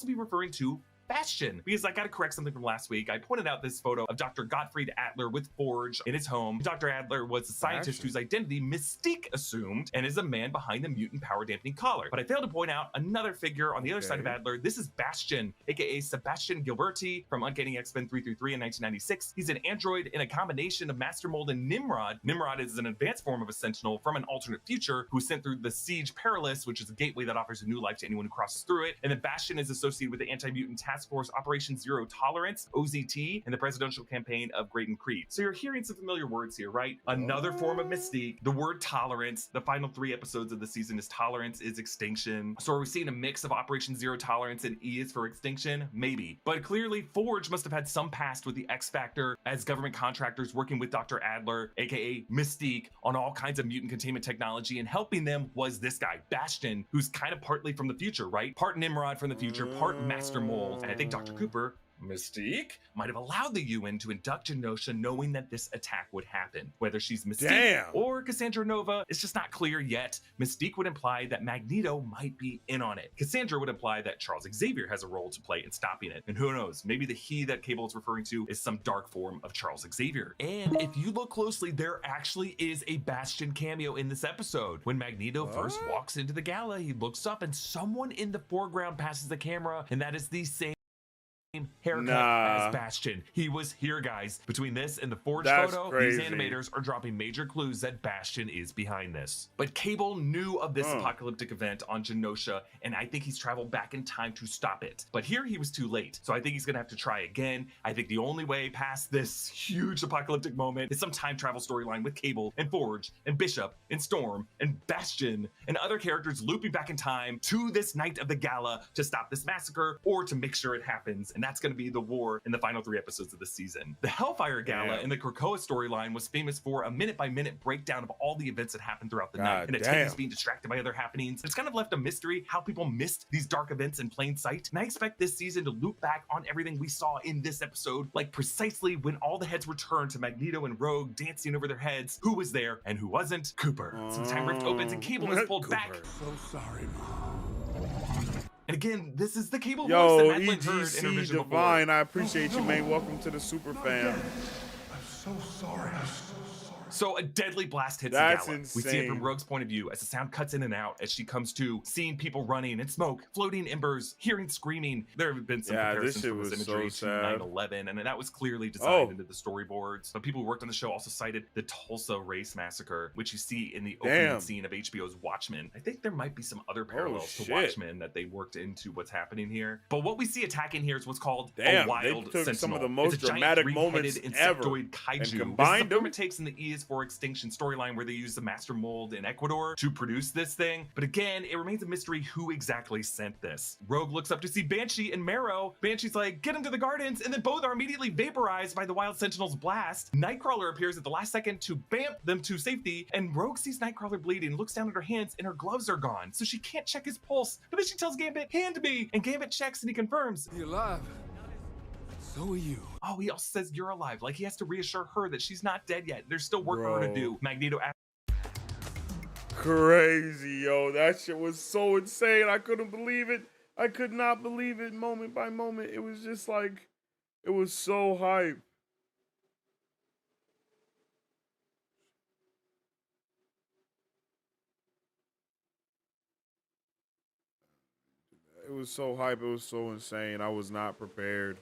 be referring to Bastion, because I gotta correct something from last week. I pointed out this photo of Dr. Gottfried Adler with Forge in his home. Dr. Adler was a scientist Bastion. whose identity Mystique assumed and is a man behind the mutant power dampening collar. But I failed to point out another figure on the other side of Okay. Adler. This is Bastion, aka Sebastian Gilberti from Uncanny X-Men 333 in 1996. He's an android in a combination of Master Mold and Nimrod. Nimrod is an advanced form of a Sentinel from an alternate future who was sent through the Siege Perilous, which is a gateway that offers a new life to anyone who crosses through it. And then Bastion is associated with the anti-mutant task force Operation Zero Tolerance, OZT, and the presidential campaign of Great and Creed. So you're hearing some familiar words here, right? Another form of Mystique, the word tolerance. The final 3 episodes of the season is tolerance is extinction. So are we seeing a mix of Operation Zero Tolerance and E is for extinction? Maybe. But clearly Forge must have had some past with the X Factor as government contractors working with Dr. Adler, aka Mystique, on all kinds of mutant containment technology, and helping them was this guy, Bastion, who's kind of partly from the future, right? Part Nimrod from the future, part Master Mold. And I think Dr. Cooper Mystique might have allowed the UN to induct Genosha knowing that this attack would happen. Whether she's Mystique Damn. or Cassandra Nova, it's just not clear yet. Mystique would imply that Magneto might be in on it. Cassandra would imply that Charles Xavier has a role to play in stopping it. And who knows, maybe the he that Cable is referring to is some dark form of Charles Xavier. And if you look closely, there actually is a Bastion cameo in this episode. When Magneto first walks into the gala, he looks up and someone in the foreground passes the camera, and that is the same haircut as Bastion. He was here, guys. Between this and the forged photo, crazy. these animators are dropping major clues that Bastion is behind this. But Cable knew of this apocalyptic event on Genosha, and I think he's traveled back in time to stop it. But here he was too late, so I think he's gonna have to try again. I think the only way past this huge apocalyptic moment is some time travel storyline with Cable and Forge and Bishop and Storm and Bastion and other characters looping back in time to this night of the gala to stop this massacre or to make sure it happens. And that's going to be the war in the final 3 episodes of the season. The Hellfire Gala in the Krakoa storyline was famous for a minute-by-minute breakdown of all the events that happened throughout the night, and attendees being distracted by other happenings. It's kind of left a mystery how people missed these dark events in plain sight, and I expect this season to loop back on everything we saw in this episode, like precisely when all the heads returned to Magneto and Rogue dancing over their heads, who was there and who wasn't. Cooper. Some time rift opens and Cable is pulled back. So sorry, Mom. And again, this is the Cable voice that Madeline heard in her EGC vision Divine, before. I appreciate you, man. Welcome to the super fam. I'm so sorry. I'm so sorry. So a deadly blast hits That's the gala. insane. We see it from Rogue's point of view as the sound cuts in and out as she comes to, seeing people running and smoke, floating embers, hearing screaming. There have been some comparisons from this imagery to 9/11, and that was clearly designed into the storyboards. But people who worked on the show also cited the Tulsa Race Massacre, which you see in the opening scene of HBO's Watchmen. I think there might be some other parallels to Watchmen that they worked into what's happening here. But what we see attacking here is what's called a wild they took sentinel. some of the most It's a giant dramatic moments three-headed ever insectoid kaiju. and This is combined the form them. it takes in the E is for Extinction storyline where they use the master mold in Ecuador to produce this thing. But again, it remains a mystery who exactly sent this. Rogue looks up to see Banshee and Marrow. Banshee's like, get him to the gardens, and then both are immediately vaporized by the Wild Sentinel's blast. Nightcrawler appears at the last second to bamf them to safety, and Rogue sees Nightcrawler bleeding, looks down at her hands, and her gloves are gone, so she can't check his pulse. But then she tells Gambit, hand me, and Gambit checks and he confirms. You're alive. So are you. Oh, he also says you're alive, like he has to reassure her that she's not dead yet. There's still work for her to do. Magneto Crazy, yo. That shit was so insane. I couldn't believe it. I could not believe it moment by moment. It was just like, it was so hype. It was so hype. It was so insane. I was not prepared.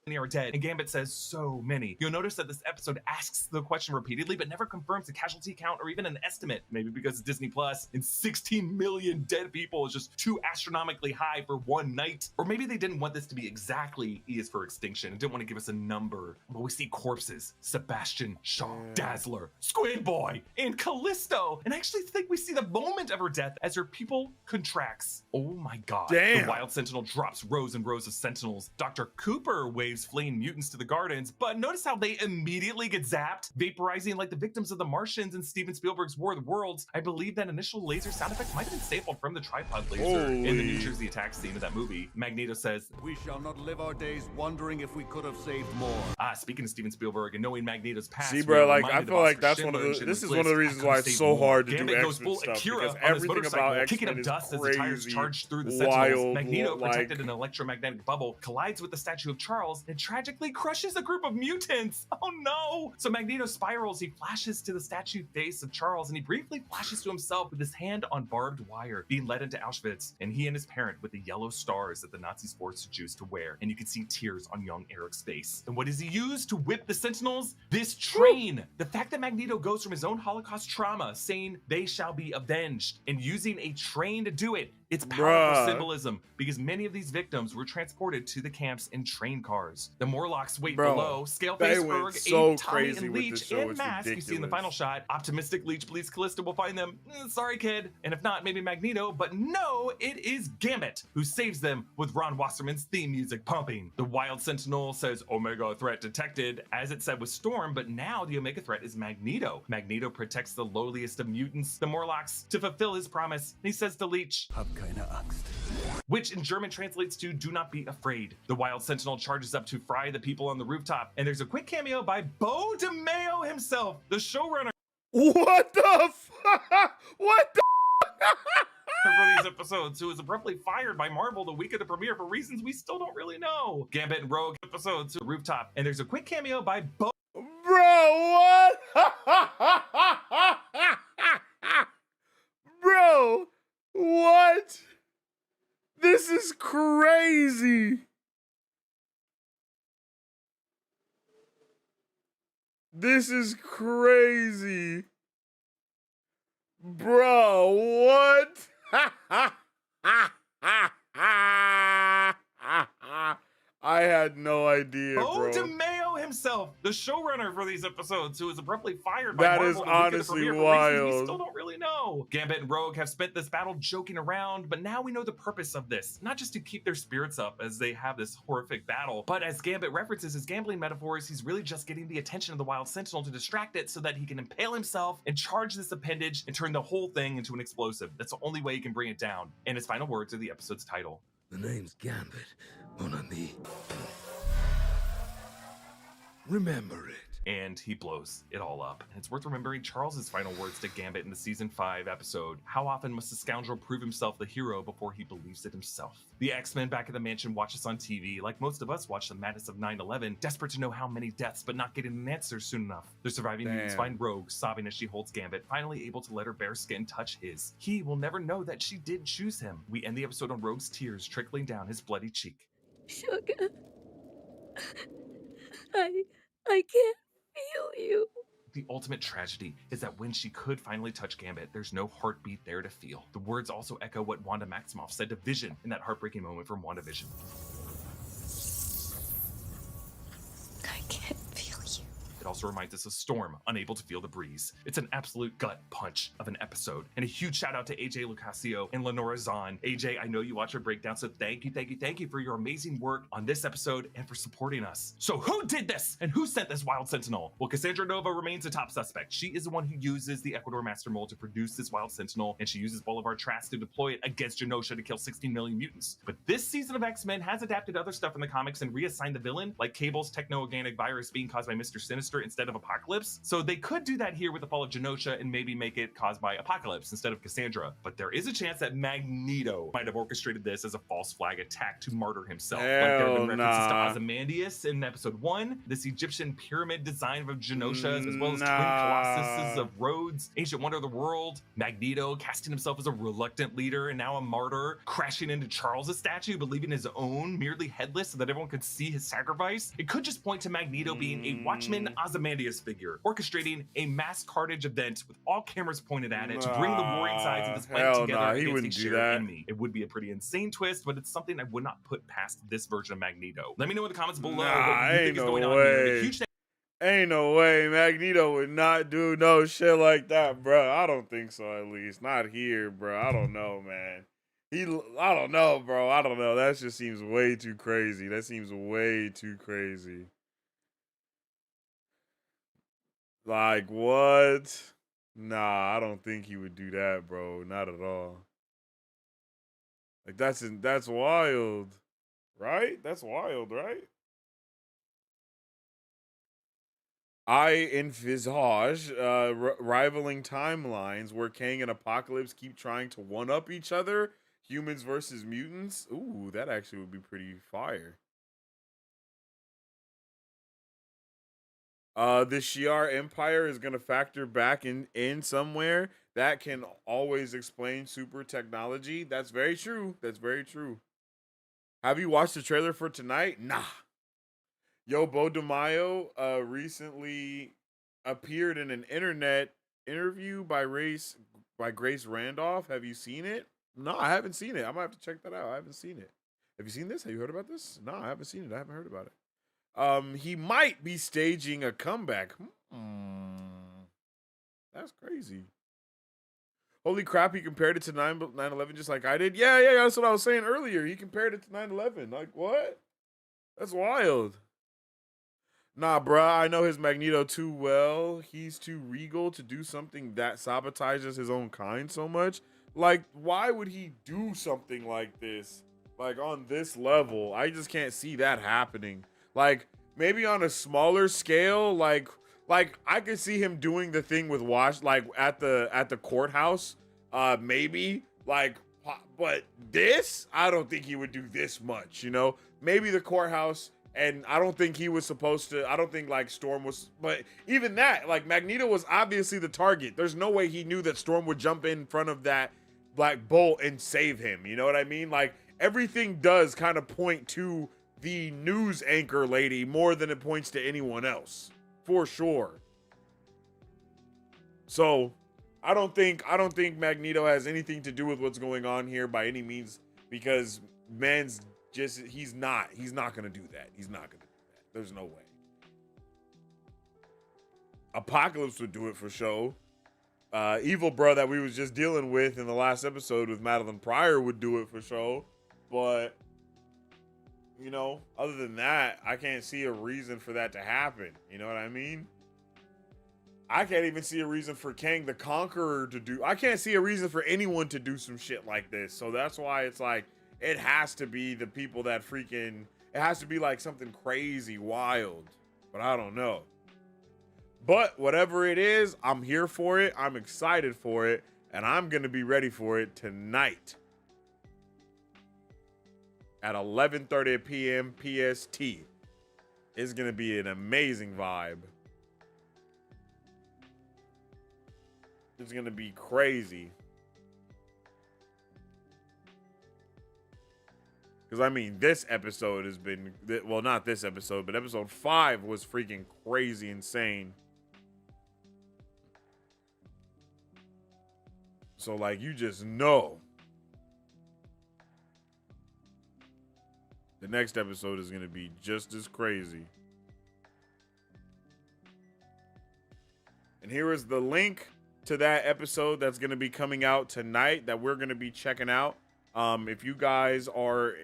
are dead, and Gambit says so many. You'll notice that this episode asks the question repeatedly, but never confirms the casualty count or even an estimate. Maybe because it's Disney Plus and 16 million dead people is just too astronomically high for one night. Or maybe they didn't want this to be exactly E is for Extinction and didn't want to give us a number. But we see corpses, Sebastian Shaw, Dazzler, Squid Boy, and Callisto. And I actually think we see the moment of her death as her pupil contracts. Oh my god. Damn. The Wild Sentinel drops rows and rows of Sentinels. Dr. Cooper waves fleeing mutants to the gardens, but notice how they immediately get zapped, vaporizing like the victims of the Martians in Steven Spielberg's War of the Worlds. I believe that initial laser sound effect might have been sampled from the tripod laser in the New Jersey attack scene of that movie. Magneto says, We shall not live our days wondering if we could have saved more. Speaking of Steven Spielberg and knowing Magneto's past, See, we bro, are like, reminded I of feel like Oscar that's one of Schindler the, and this is Schindler's one of the List. reasons I why could've it's saved so more. hard to do Gambit goes X-Men full stuff, Akira because on his everything about motorcycle, kicking X-Men up is dust as the tires crazy, charge through the Sentinels. wild, Magneto, like, protected in an electromagnetic bubble, collides with the statue of Charles and tragically crushes a group of mutants. Oh no! So Magneto spirals, he flashes to the statue face of Charles, and he briefly flashes to himself with his hand on barbed wire, being led into Auschwitz, and he and his parent with the yellow stars that the Nazis forced Jews to wear, and you can see tears on young Eric's face. And what does he use to whip the Sentinels? This train! The fact that Magneto goes from his own Holocaust trauma, saying they shall be avenged, and using a train to do it, it's powerful symbolism, because many of these victims were transported to the camps in train cars. The Morlocks wait below, Scaleface, Ferg, Abe, Tommy, and Leech, and Mask you see in the final shot. Optimistic Leech believes Callisto will find them. Sorry, kid. And if not, maybe Magneto, but no, it is Gambit who saves them with Ron Wasserman's theme music pumping. The Wild Sentinel says Omega threat detected, as it said with Storm, but now the Omega threat is Magneto. Magneto protects the lowliest of mutants, the Morlocks, to fulfill his promise. And he says to Leech, Hab keine Angst. which in German translates to do not be afraid. The Wild Sentinel charges up up to fry the people on the rooftop. And there's a quick cameo by Bo DeMeo himself, the showrunner What the fuck? What the for these episodes, who was abruptly fired by Marvel the week of the premiere for reasons we still don't really know. Gambit and Rogue episodes to the rooftop. And there's a quick cameo by Bo. Bro, what? Bro, what? This is crazy. This is crazy. Bro, what? I had no idea, Bo bro. DeMeo himself, the showrunner for these episodes, who was abruptly fired by That Marvel is the week of the honestly premiere for reasons we wild. still don't really know. Gambit and Rogue have spent this battle joking around, but now we know the purpose of this. Not just to keep their spirits up as they have this horrific battle, but as Gambit references his gambling metaphors, he's really just getting the attention of the Wild Sentinel to distract it so that he can impale himself and charge this appendage and turn the whole thing into an explosive. That's the only way he can bring it down. And his final words are the episode's title. The name's Gambit, mon ami. Remember it. And he blows it all up. And it's worth remembering Charles's final words to Gambit in the season 5 episode. How often must a scoundrel prove himself the hero before he believes it himself? The X-Men back at the mansion watch us on TV, like most of us watch the madness of 9/11, desperate to know how many deaths, but not getting an answer soon enough. The surviving mutants find Rogue sobbing as she holds Gambit, finally able to let her bare skin touch his. He will never know that she did choose him. We end the episode on Rogue's tears trickling down his bloody cheek. Sugar, I can't feel you. The ultimate tragedy is that when she could finally touch Gambit, there's no heartbeat there to feel. The words also echo what Wanda Maximoff said to Vision in that heartbreaking moment from WandaVision. I can't feel you. It also reminds us of Storm, unable to feel the breeze. It's an absolute gut punch of an episode. And a huge shout out to AJ Lucasio and Lenora Zahn. AJ, I know you watch our breakdown, so thank you for your amazing work on this episode and for supporting us. So who did this? And who sent this Wild Sentinel? Well, Cassandra Nova remains a top suspect. She is the one who uses the Ecuador Master Mold to produce this Wild Sentinel, and she uses Boulevard Trask to deploy it against Genosha to kill 16 million mutants. But this season of X-Men has adapted other stuff in the comics and reassigned the villain, like Cable's techno-organic virus being caused by Mr. Sinister instead of Apocalypse. So they could do that here with the fall of Genosha and maybe make it caused by Apocalypse instead of Cassandra. But there is a chance that Magneto might have orchestrated this as a false flag attack to martyr himself. Like there have been references to Ozymandias in episode 1, this Egyptian pyramid design of Genosha, as well as twin colossuses of Rhodes, Ancient Wonder of the World, Magneto casting himself as a reluctant leader and now a martyr, crashing into Charles' statue but leaving his own merely headless so that everyone could see his sacrifice. It could just point to Magneto being a Watchman Ozymandias figure, orchestrating a mass carnage event with all cameras pointed at it to bring the warring sides of this planet together against a shared enemy. It would be a pretty insane twist, but it's something I would not put past this version of Magneto. Let me know in the comments below what you think is going on here. A huge Ain't no way Magneto would not do no shit like that, bro. I don't think so, at least. Not here, bro. I don't know, man. I don't know, bro. I don't know. That just seems way too crazy. That seems way too crazy. Like, what? Nah, I don't think he would do that, bro. Not at all. Like, that's wild. Right? That's wild, right? I envisage rivaling timelines where Kang and Apocalypse keep trying to one-up each other. Humans versus mutants. Ooh, that actually would be pretty fire. The Shi'ar Empire is going to factor back in somewhere. That can always explain super technology. That's very true. That's very true. Have you watched the trailer for tonight? Nah. Yo, Bo DeMaio recently appeared in an internet interview by Grace Randolph. Have you seen it? No, I haven't seen it. I might have to check that out. I haven't seen it. Have you seen this? Have you heard about this? No, I haven't seen it. I haven't heard about it. He might be staging a comeback. That's crazy. Holy crap, he compared it to 9/11 just like I did. Yeah, that's what I was saying earlier. He compared it to 9/11. Like, what? That's wild. Nah, bruh, I know his Magneto too well. He's too regal to do something that sabotages his own kind so much. Like, why would he do something like this? Like, on this level? I just can't see that happening. Like maybe on a smaller scale, like I could see him doing the thing with like at the courthouse, maybe like, but this, I don't think he would do this much, you know? Maybe the courthouse, and I don't think he was supposed to. I don't think like Storm was, but even that, like Magneto was obviously the target. There's no way he knew that Storm would jump in front of that Black Bolt and save him. You know what I mean? Like everything does kind of point to the news anchor lady more than it points to anyone else, for sure. So I don't think Magneto has anything to do with what's going on here by any means, because man's just he's not gonna do that. He's not gonna do that. There's no way. Apocalypse would do it for sure. Evil Bro that we was just dealing with in the last episode with Madeline Pryor would do it for sure. But you know, other than that, I can't see a reason for that to happen. You know what I mean? I can't even see a reason for Kang the Conqueror to do. I can't see a reason for anyone to do some shit like this. So that's why it's like, it has to be the people that freaking, it has to be like something crazy wild. But I don't know. But whatever it is, I'm here for it. I'm excited for it. And I'm going to be ready for it tonight at 11:30 p.m. PST. It's going to be an amazing vibe. It's going to be crazy. Because, I mean, this episode has been, well, not this episode, but episode 5 was freaking crazy insane. So, like, you just know the next episode is going to be just as crazy. And here is the link to that episode that's going to be coming out tonight that we're going to be checking out. If you guys are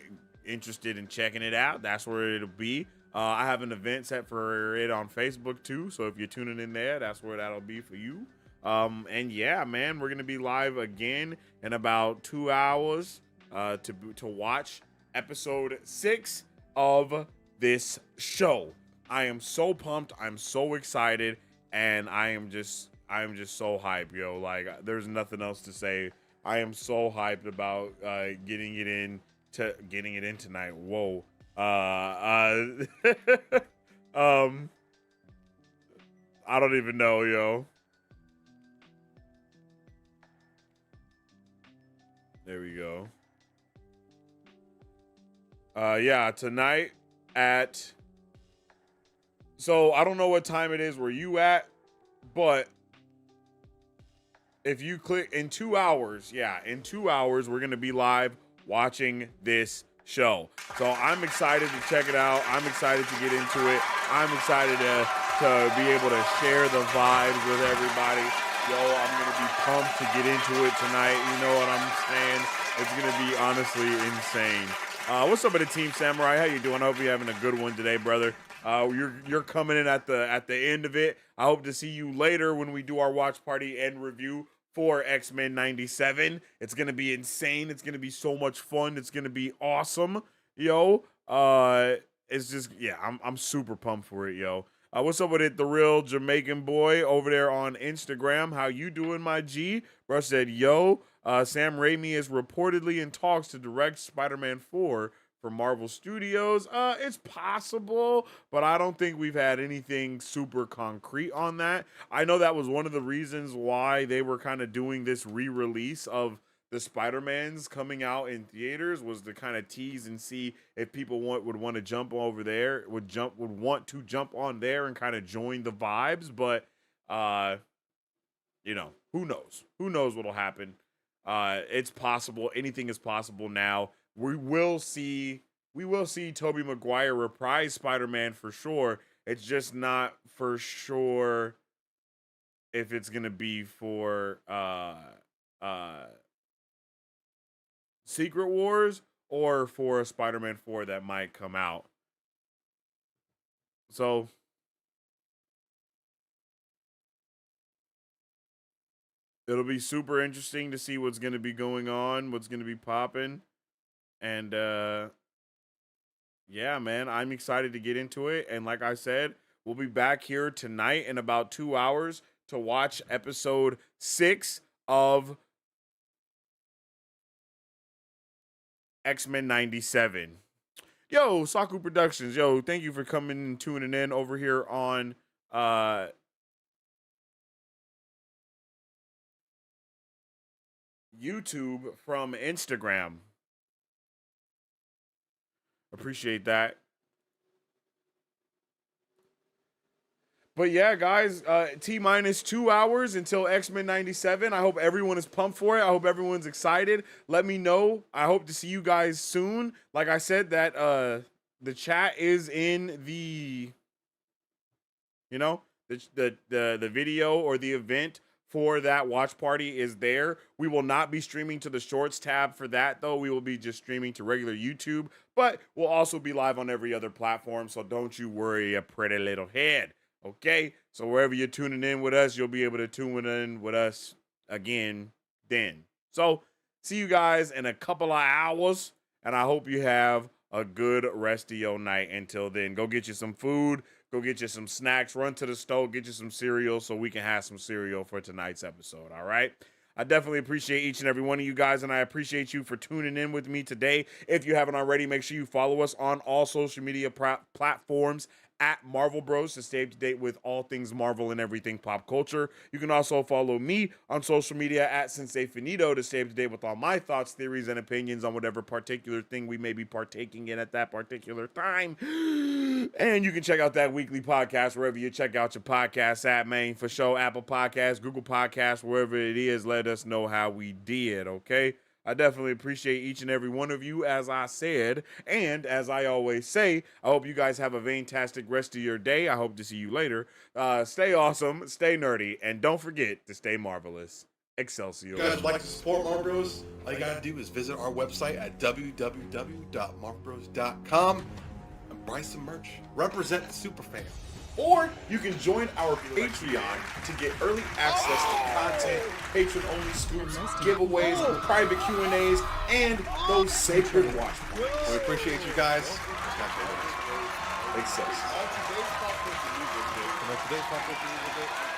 interested in checking it out, that's where it'll be. I have an event set for it on Facebook too, so if you're tuning in there, that's where that'll be for you. And yeah, man, we're going to be live again in about 2 hours to watch episode 6 of this show. I am so pumped. I'm so excited, and I am just so hyped, yo. Like, there's nothing else to say. I am so hyped about getting it in tonight. Whoa. I don't even know, yo. There we go. Yeah, tonight at, so I don't know what time it is where you at, but if you click in 2 hours, yeah, in 2 hours, we're going to be live watching this show. So I'm excited to check it out. I'm excited to get into it. I'm excited to be able to share the vibes with everybody. Yo, I'm going to be pumped to get into it tonight. You know what I'm saying? It's going to be honestly insane. What's up with the Team Samurai? How you doing? I hope you're having a good one today, brother. You're coming in at the end of it. I hope to see you later when we do our watch party and review for X-Men 97. It's gonna be insane. It's gonna be so much fun. It's gonna be awesome, yo. It's just, yeah, I'm super pumped for it, yo. What's up with it, the real Jamaican boy over there on Instagram? How you doing, my G? Bro said, yo, Sam Raimi is reportedly in talks to direct Spider-Man 4 for Marvel Studios. It's possible, but I don't think we've had anything super concrete on that. I know that was one of the reasons why they were kind of doing this re-release of the Spider-Mans coming out in theaters, was to kind of tease and see if people would want to jump over there, would want to jump on there and kind of join the vibes. But you know, who knows? Who knows what'll happen? It's possible. Anything is possible now. We will see Tobey Maguire reprise Spider-Man for sure. It's just not for sure if it's gonna be for Secret Wars or for a Spider-Man 4 that might come out. So it'll be super interesting to see what's gonna be going on, what's gonna be popping. And Yeah, man, I'm excited to get into it. And like I said, we'll be back here tonight in about 2 hours to watch episode 6 of X-Men 97. Yo, Saku Productions, yo, thank you for coming and tuning in over here on YouTube from Instagram. Appreciate that. But yeah, guys, T minus 2 hours until X-Men 97. I hope everyone is pumped for it. I hope everyone's excited. Let me know. I hope to see you guys soon. Like I said, that the chat is in the, you know, the video or the event for that watch party is there. We will not be streaming to the shorts tab for that, though. We will be just streaming to regular YouTube, but we'll also be live on every other platform. So don't you worry, a pretty little head. Okay, so wherever you're tuning in with us, you'll be able to tune in with us again then. So see you guys in a couple of hours, and I hope you have a good rest of your night. Until then, go get you some food, go get you some snacks, run to the stove, get you some cereal so we can have some cereal for tonight's episode, all right? I definitely appreciate each and every one of you guys, and I appreciate you for tuning in with me today. If you haven't already, make sure you follow us on all social media platforms at Marvel Bros to stay up to date with all things Marvel and everything pop culture. You can also follow me on social media at Sensei Finito to stay up to date with all my thoughts, theories, and opinions on whatever particular thing we may be partaking in at that particular time. And you can check out that weekly podcast wherever you check out your podcasts at, man. For sure, Apple Podcasts, Google Podcasts, wherever it is, let us know how we did, okay? I definitely appreciate each and every one of you, as I said. And as I always say, I hope you guys have a fantastic rest of your day. I hope to see you later. Stay awesome, stay nerdy, and don't forget to stay marvelous. Excelsior. If you guys would like to support Marvel Bros, all you gotta do is visit our website at www.marvelbros.com and buy some merch. Represent the superfan. Or you can join our Patreon to get early access to content, patron-only scoops, giveaways, private Q&As, and those sacred watch parties. We appreciate you guys. Excelsior. Today's pop culture news update.